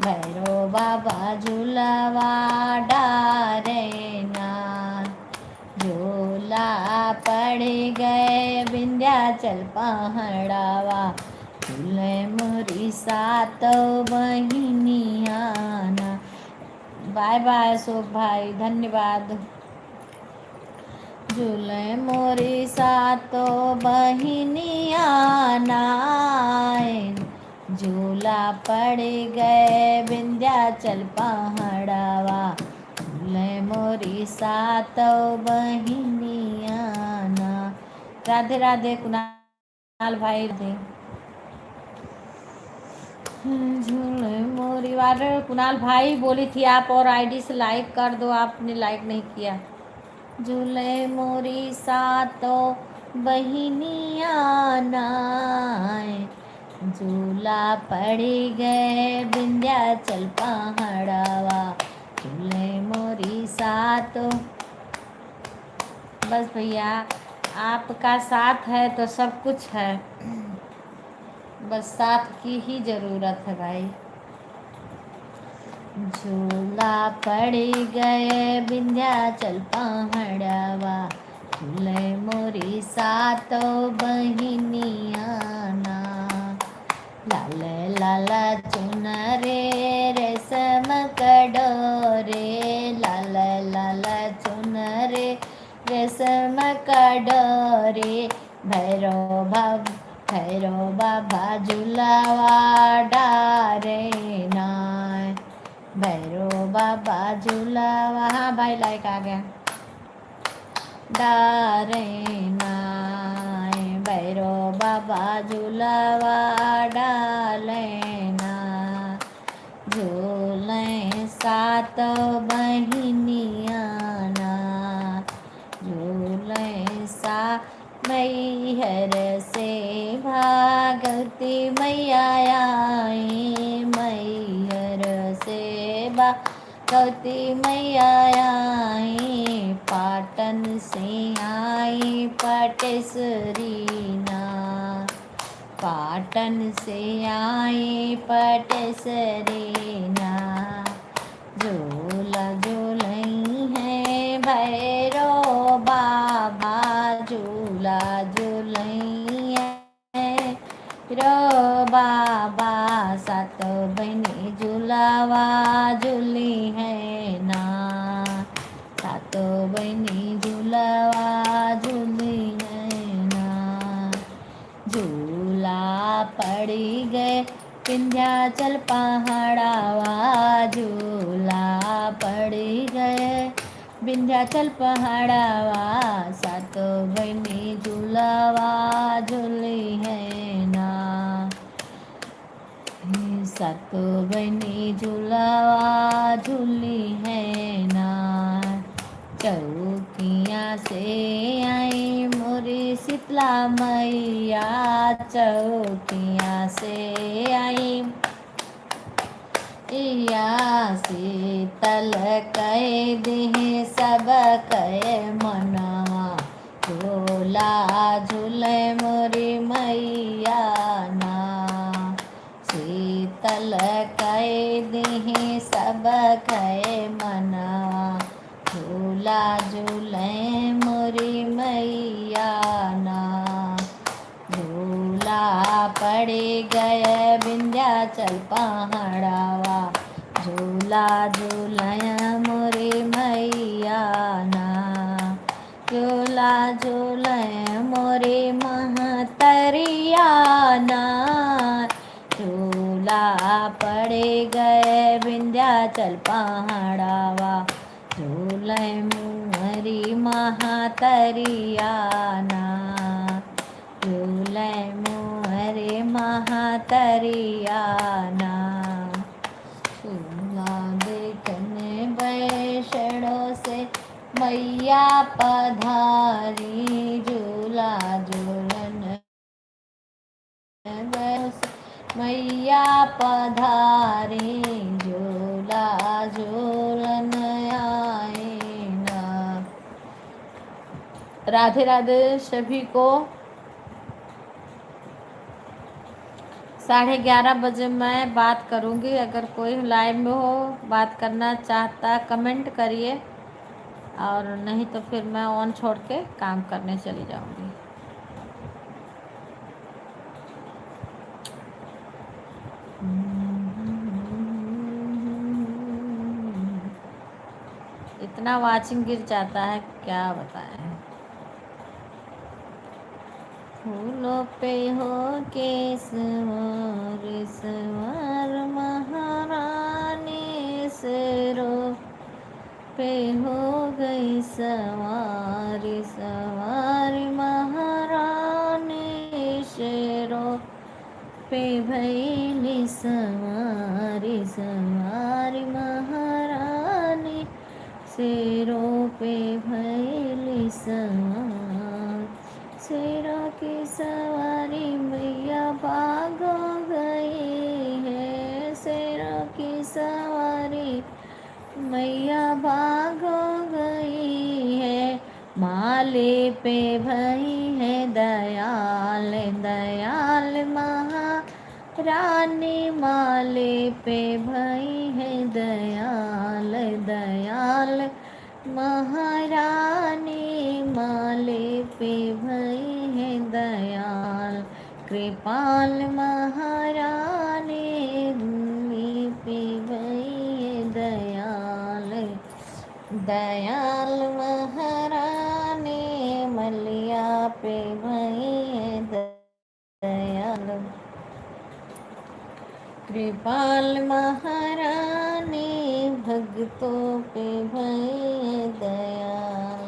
भैरो बाबा झूलवा डारे ना। झूला पड़ गए विंध्याचल पहाड़वा, झूले मोरी सात बहिनिया ना। बाय बाय अशोक भाई, धन्यवाद। झूले मोरी सातो बहिनिया नाय, झूला पड़ गए विंध्याचल पहाड़वा, झूले मोरी सातो बहिनिया ना। राधे राधे कुणाल भाई दे। झूले मोरी वाटर कुणाल भाई बोली थी आप, और आईडी से लाइक कर दो, आपने लाइक नहीं किया। झूले मोरी सातो बहिनिया नाय, झूला पड़ी गए विंध्याचल पहाड़वा, झूले मोरी सातो। बस भैया आपका साथ है तो सब कुछ है, बस साथ की ही ज़रूरत है भाई। झूला पड़ गए विंध्याचल पहाड़वा, झूले मोरी सातो बहिनिया ना। लाल लाल चुनरे रेशम कड़ोरे, लाल लाल चुनरे रेशम कड़ोरे। भैरो बाबा झूलावा डारे नाय, भैरो बाबा झूलावा। हाँ भाई लाइक आ गया। डारे नाय, भैरो बाबा झूलावा डाले ना। झूले सात बहिनिया ना, झूले सा मैहर से भागवती मैया आई, मैहर से भागवती मैया आई। पाटन से आई पटेश्वरी ना, पाटन से आई पटेश्वरी ना। झूला झूलई है भैरो बाबा, झूला झूलई है रो बाबा। सात बहनी झूलावा झूली है ना, सात बहनी झूलावा झूली है ना। झूला पड़ी पड़ी गए विंध्याचल पहाड़ावा, सातो बहनी झूलावा झूली है ना। सातो बहनी झूलावा झूली है ना। चौकिया से आई मोरी शीतला मैया, चौकिया से आई या शीतल कह दे सब कह मनवा, झूला झूले मोरी मैया ना। शीतल कह दे सब कह मनवा, झूला झूले मोरी मैया ना। झूला पड़े गए विंध्याचल पहाड़ावा, झूला झूलाया मोरी मैया ना। झूला झूलाया मोरी महतरिया ना। झूला पड़े गए विंध्याचल पहाड़ावा, झूले मोरी महतरिया ना। झूले मोरे महतरिया ना। झूला देखने बैसड़ों से मैया पधारी, झूला झूलन मैया पधारी, झूला झूलन आए ना। राधे राधे सभी को। 11:30 बजे मैं बात करूंगी। अगर कोई लाइव में हो, बात करना चाहता कमेंट करिए, और नहीं तो फिर मैं ऑन छोड़ के काम करने चली जाऊंगी। इतना वाचिंग गिर जाता है, क्या बताएं। फूलों पे हो के सवार सवार महारानी, सिरों पे हो गई सवार सवार महारानी, सिरों पे भैली सवार सवार महारानी, सिरों पे भैली सवार। सिरों की सवारी मैया भागो गई है, सिरों की सवारी मैया भागो गई है। माले पे भई है दयाल दयाल महारानी, माले पे भई है दयाल दयाल महारानी, माले पे भई है दयाल कृपाल महारानी, पे भई है दयाल दयाल महारानी, मलिया पे भई है दयाल कृपाल महारानी, भक्तों पे भई दयाल।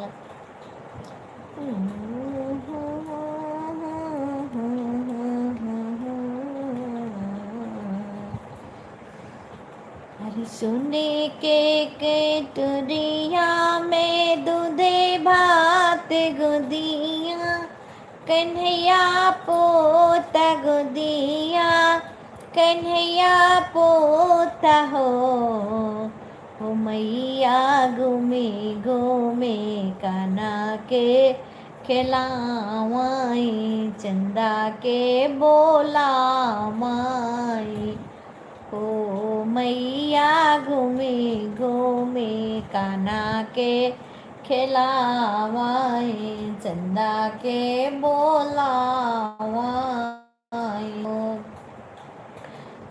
अरे सोने के कटोरिया में दूधे भात गोदिया, कन्हैया पोता गोदिया, कन्हैया पोता हो मैया घूमे घूमे काना के खिलावाई, चंदा के बोलावाई। ओ मैया घूमे घूमे काना के खिलावाई, चंदा के बोलावाई।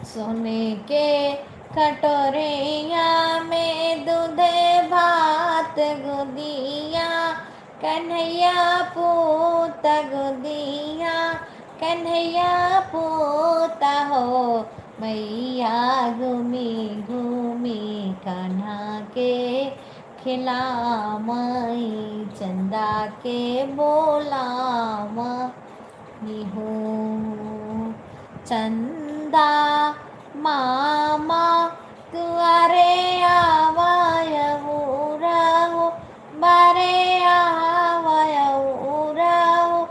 सोने के कटोरिया में दूधे भात गोदिया, कन्हैया पोता गोदिया, कन्हैया पोता हो मैया घूमी घूमी कान्हा के खिलामई, चंदा के बोलाम निहो। चंदा मामा तुअरे आवयऊ रहो, बारे आवयऊ रहो,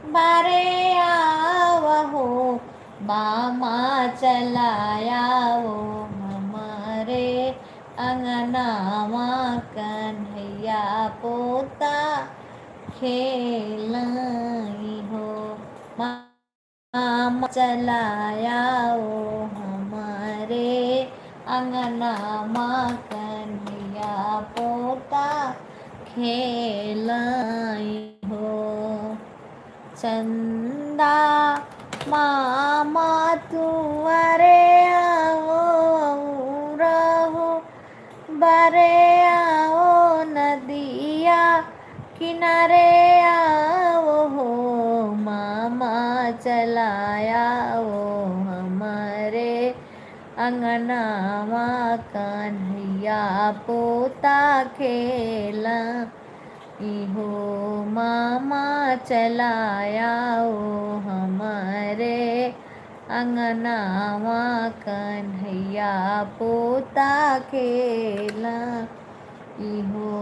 बारे आवहो। मामा चलाया वो हमारे अंगनावा, कन्हैया पोता खेलाई हो। मामा चलाया वो हमारे अंगनावा, कन्हैया पोता खेलाई हो। चंदा मामा तुअरे आओ रहो, बरे आओ नदिया किनारे आओ हो। मामा चलाया वो हमारे अंगनावा, कन्हैया पोता खेला इहो। मामा चलाया वो हमारे अंगनावा, कन्हैया पोता खेला इहो।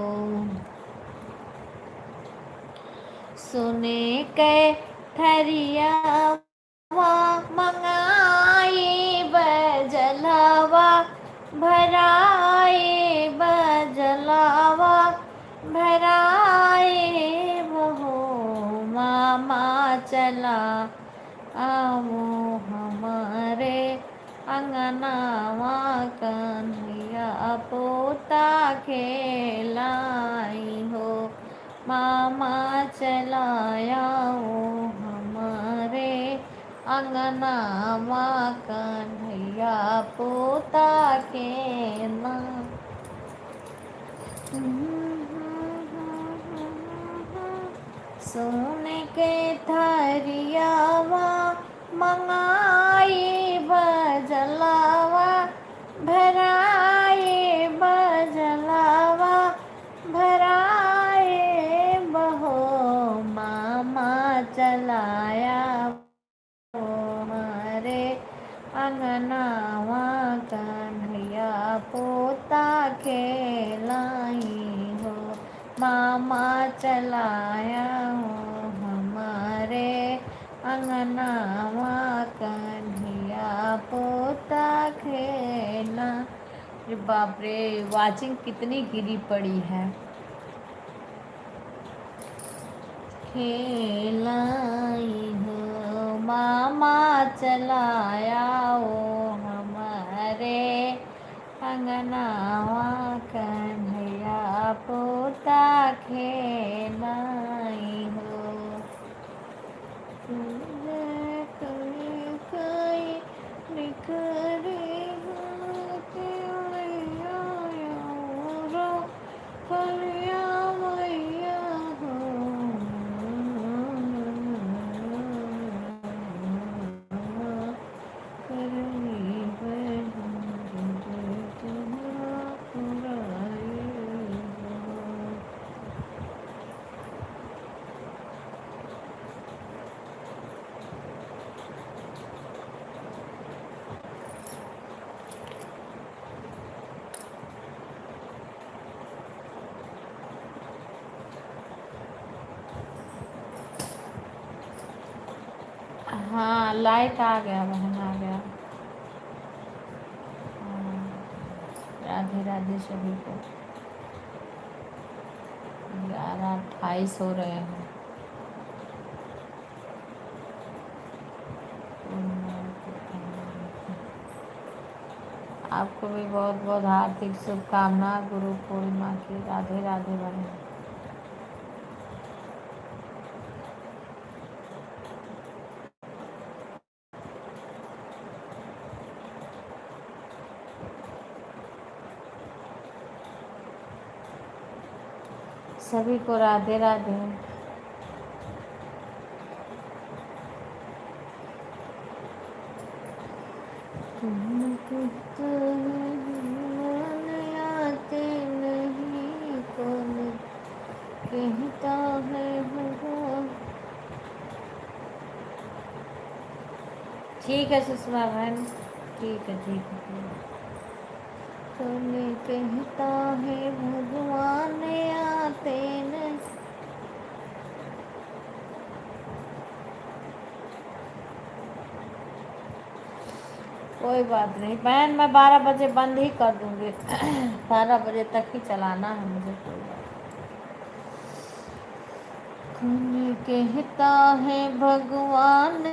सुने के थरियावा मंगाई बजलावा, भराए बजलावा भराए बहो। मामा चला आओ हमारे अंगनावा, कन्हैया पोता खेलाई हो। मामा चलाया वो हमारे अंगनावा, कन्हैया पोता खेला। सोने के थरियावा मंगाई बजलावा, भराए बजलावा भराए बहो। मामा चलाया वो हमारे अंगनावा, कन्हैया पोता खेलाई हो। मामा चलाया वो हमारे अंगनावा, कन्हैया पोता खेला। अरे बाप रे, वाचिंग कितनी गिरी पड़ी है। खेलाई हो मामा चलाया वो हमारे अंगनावा, कन्हैया पोता खेलाई हो। हाँ, लाइट आ गया बहन, आ गया। राधे राधे सभी को। 11:28 हो रहे हैं। आपको भी बहुत बहुत हार्दिक शुभकामना गुरु पूर्णिमा की। राधे राधे बहन। सभी को राधे राधे। मन आते नहीं, कौन कहता है भगवान। ठीक है सुषमा बहन, ठीक है ठीक है। कौन कहता है भगवान आते नहीं। कोई बात नहीं बहन, मैं 12 बजे बंद ही कर दूंगी। 12 बजे तक ही चलाना है मुझे। कोई बात। कौन कहता है भगवान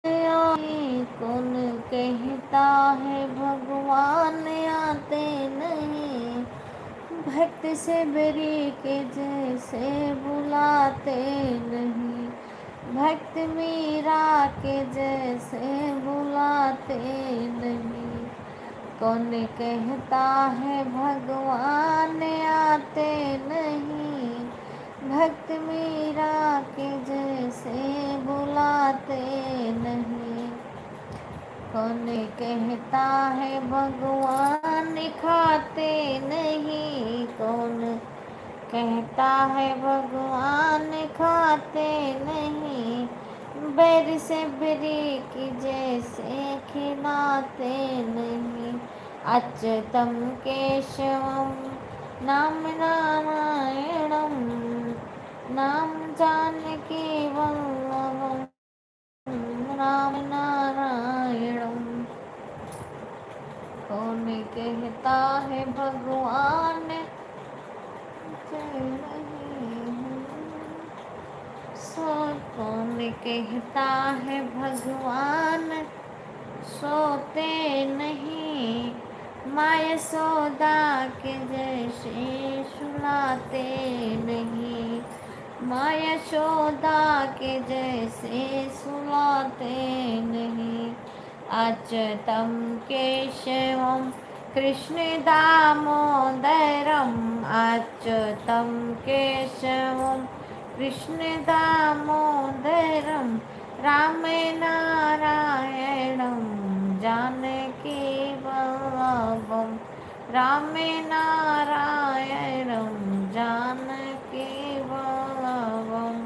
आए, कौन कहता है भगवान आते नहीं। भक्त से बेरी के जैसे बुलाते नहीं, भक्त मीरा के जैसे बुलाते नहीं। कौन कहता है भगवान आते नहीं, भक्त मीरा के जैसे बुलाते नहीं। कौन कहता है भगवान खाते नहीं, कौन कहता है भगवान खाते नहीं। बैर से बेरी की जैसे खिलाते नहीं। अच्युतम केशवम नाम नारायणम, नाम जानकी वल्लभम राम नारायणम। कौन कहता है भगवान सो, कौन कहता है भगवान सोते नहीं। माया सौदा के जैसे सुलाते नहीं, माया सौदा के जैसे सुलाते नहीं। अच्युतम केशवम कृष्ण दामोदरम, अच्युतम केशवम कृष्ण दामोदरम। राम नारायणम जानकी वल्लभम, राम नारायणम जानकी वल्लभम।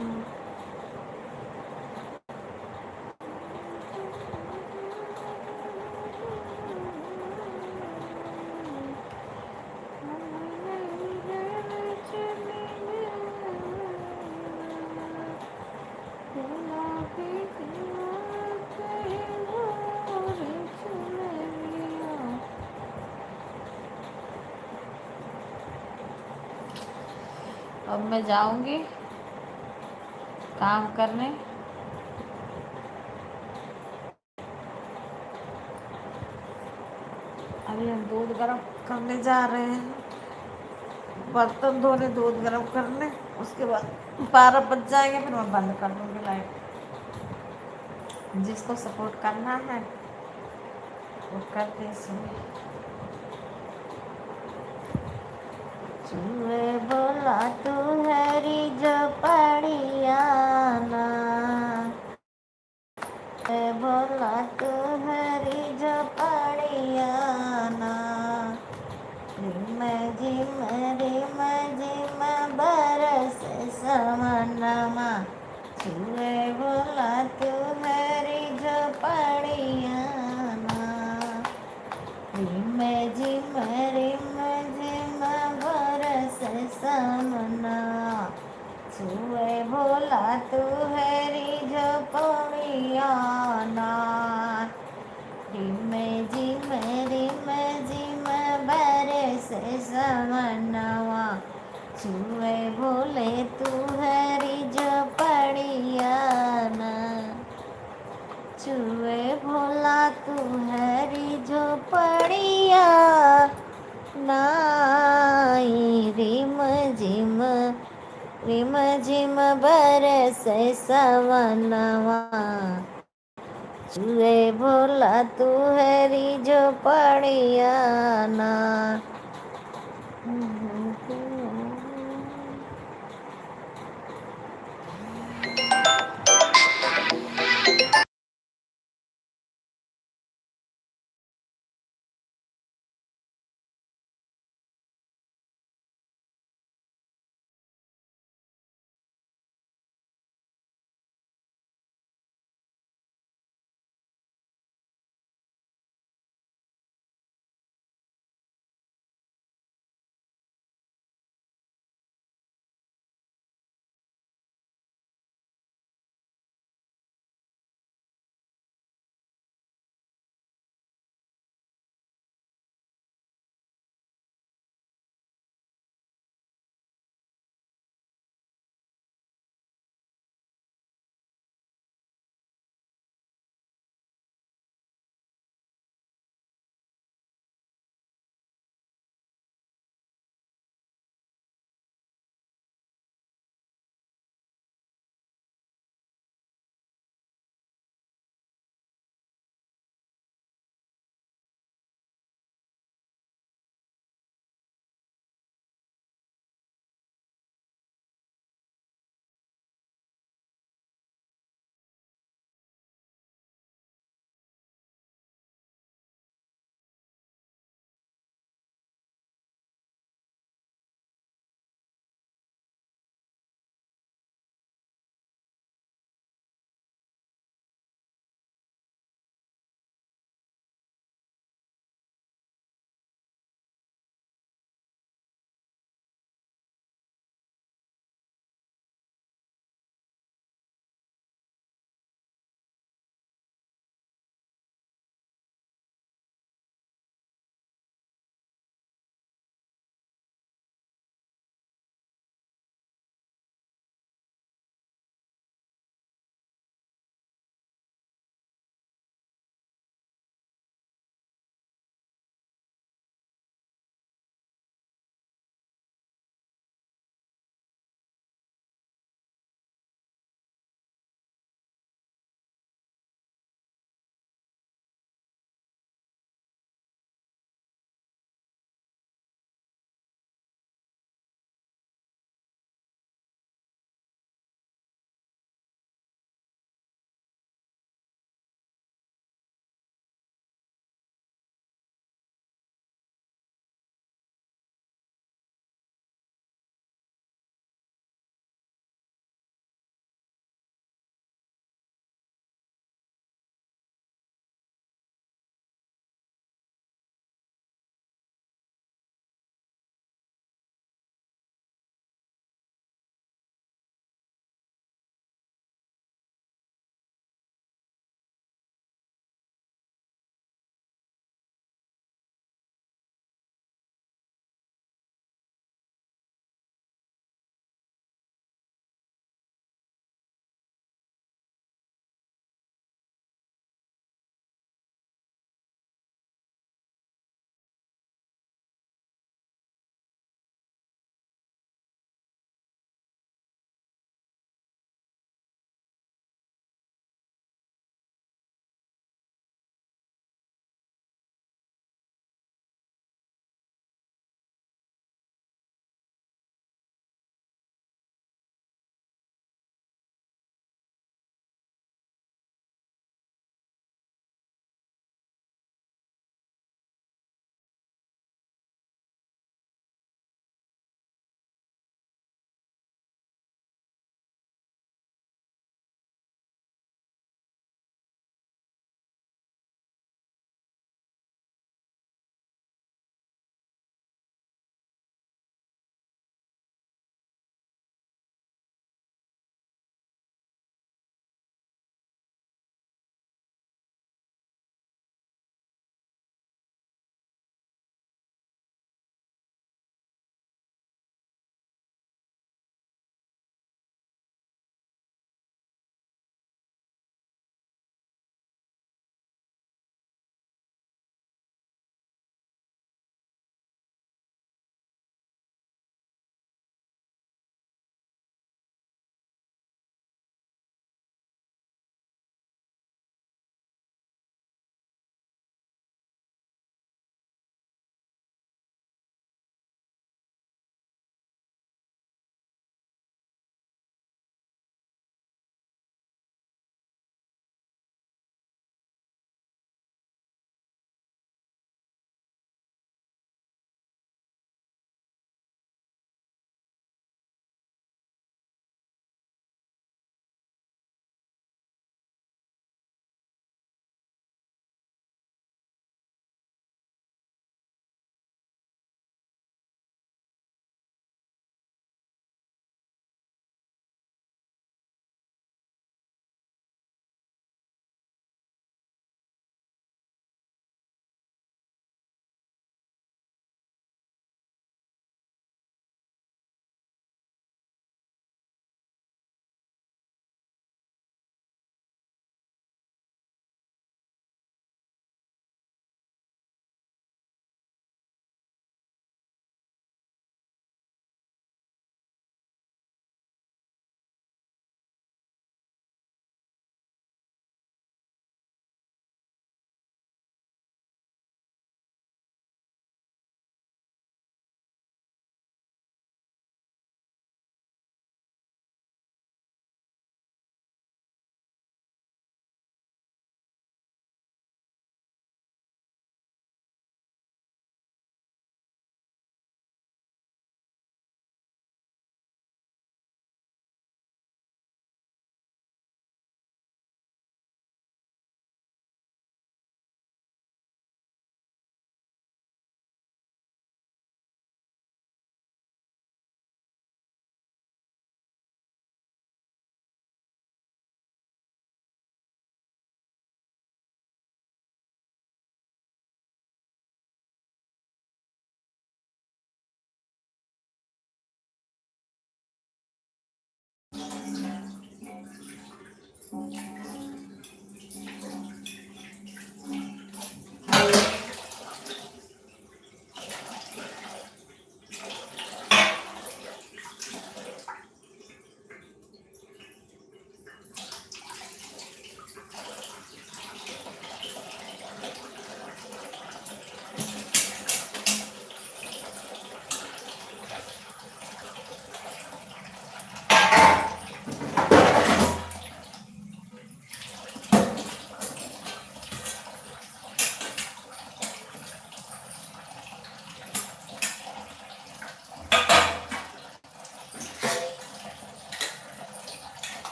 अब मैं जाऊंगी काम करने। अभी हम दूध गर्म करने जा रहे हैं, बर्तन धोने, दूध गर्म करने। उसके बाद 12 बज जाएंगे, फिर मैं बंद कर दूंगी लाइट। जिसको सपोर्ट करना है वो करते सुनिए। चूहे बोला तू हरी जो पड़ियाना, बोला तू हरी जो पड़ियाना। रिम झिम बरस समनमा, चूहे बोला तू हरी जो पड़ियाना। रिम झिम बरस समना, चूहे बोला तू हरी जो पड़ियाना। रिम झिम बरस समनवा, चूहे बोले तू हरी जो पड़ियाना। चूहे बोला तू हरी जो पड़िया नाई। रिम झिम बरस सवनवा, चूहे बोला तू हरी जो पड़ियाना।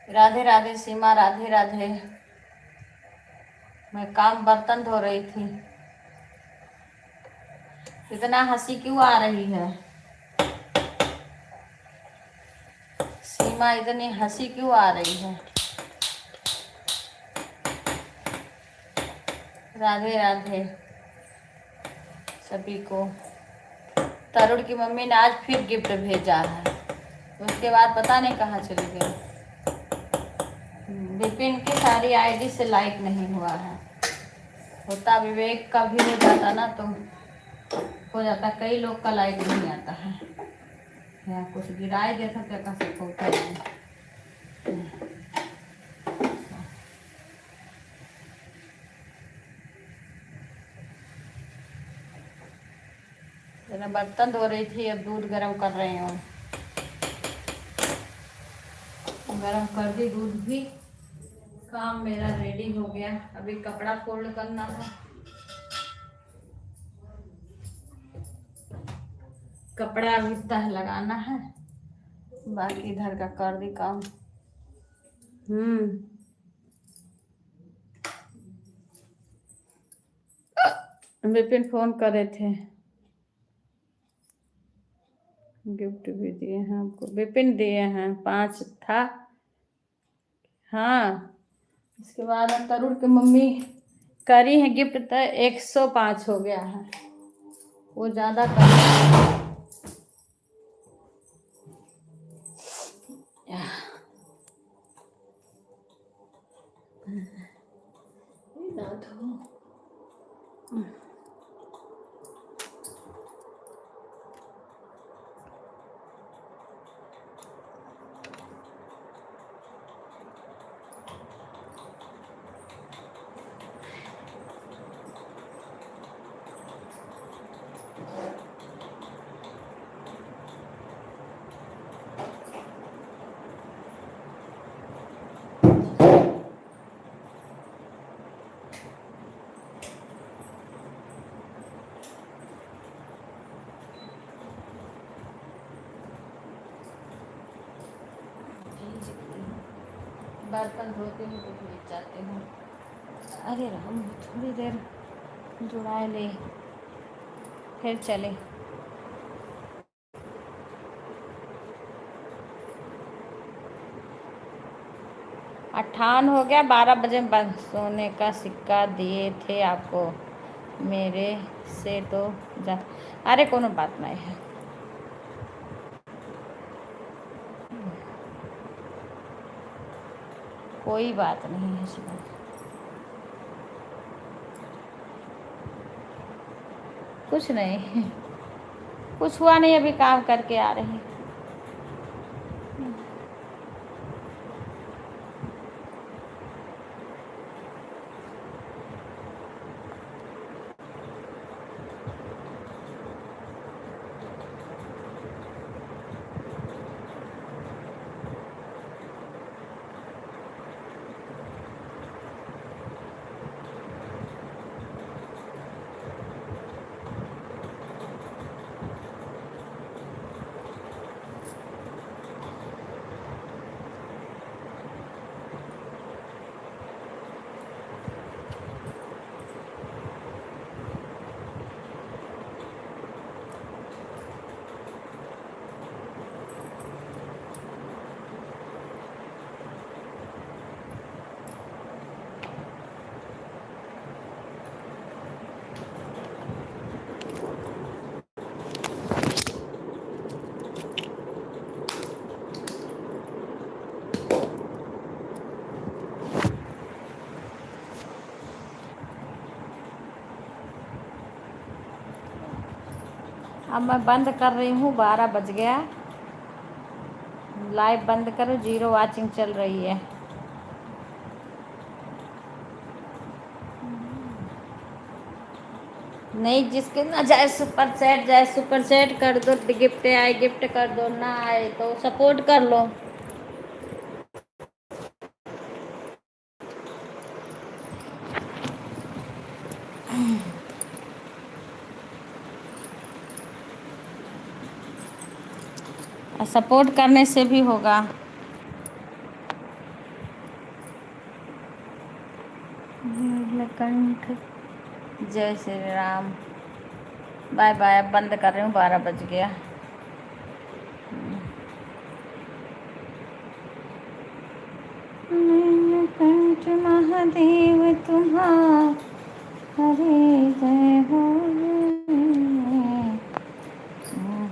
राधे राधे सीमा, राधे राधे। मैं काम बर्तन धो रही थी। इतना हंसी क्यों आ रही है सीमा, इतनी हंसी क्यों आ रही है? राधे राधे सभी को। तरुण की मम्मी ने आज फिर गिफ्ट भेजा है, उसके बाद पता नहीं कहाँ चली गई। विपिन की सारी आईडी से लाइक नहीं हुआ है। होता विवेक का भी हो जाता ना तो हो जाता, कई लोग का लाइक नहीं आता है। या कुछ गिराए देता तो कैसे होता है। मैं बर्तन धो रही थी, अब दूध गर्म कर रही हूँ। गर्म कर दी दूध भी, काम मेरा रेडी हो गया। अभी कपड़ा फोल्ड करना है, कपड़ा अभी तह लगाना है, बाकी इधर का कर दी काम। विपिन फोन कर रहे थे, गिफ्ट भी दिए हैं हमको, विपिन दिए हैं 5 था। हाँ, इसके बाद तरुण की मम्मी करी है गिफ्ट, तो 105 हो गया है, वो ज्यादा कर ना धो। बर्तन धोती हूँ तो भूल जाती हूँ। अरे राम, थोड़ी देर जुड़ाए ले, फिर चले। 58 हो गया। 12 बजे बंद। सोने का सिक्का दिए थे आपको, मेरे से तो जा। अरे कोनो बात नहीं है, कोई बात नहीं है इसमें। कुछ नहीं, कुछ हुआ नहीं, अभी काम करके आ रहे हैं। अब मैं बंद कर रही हूँ, 12 बज गया। लाइव बंद करो, 0 वाचिंग चल रही है। नहीं, जिसके ना जाए सुपर सेट, जाए सुपर सेट कर दो, गिफ्ट आए गिफ्ट कर दो, ना आए तो सपोर्ट कर लो। सपोर्ट करने से भी होगा। नीलकंठ। जय श्री राम। Bye bye. अब बंद कर रही हूँ, 12 बज गया। नीलकंठ महादेव तुम्हारे जय हो।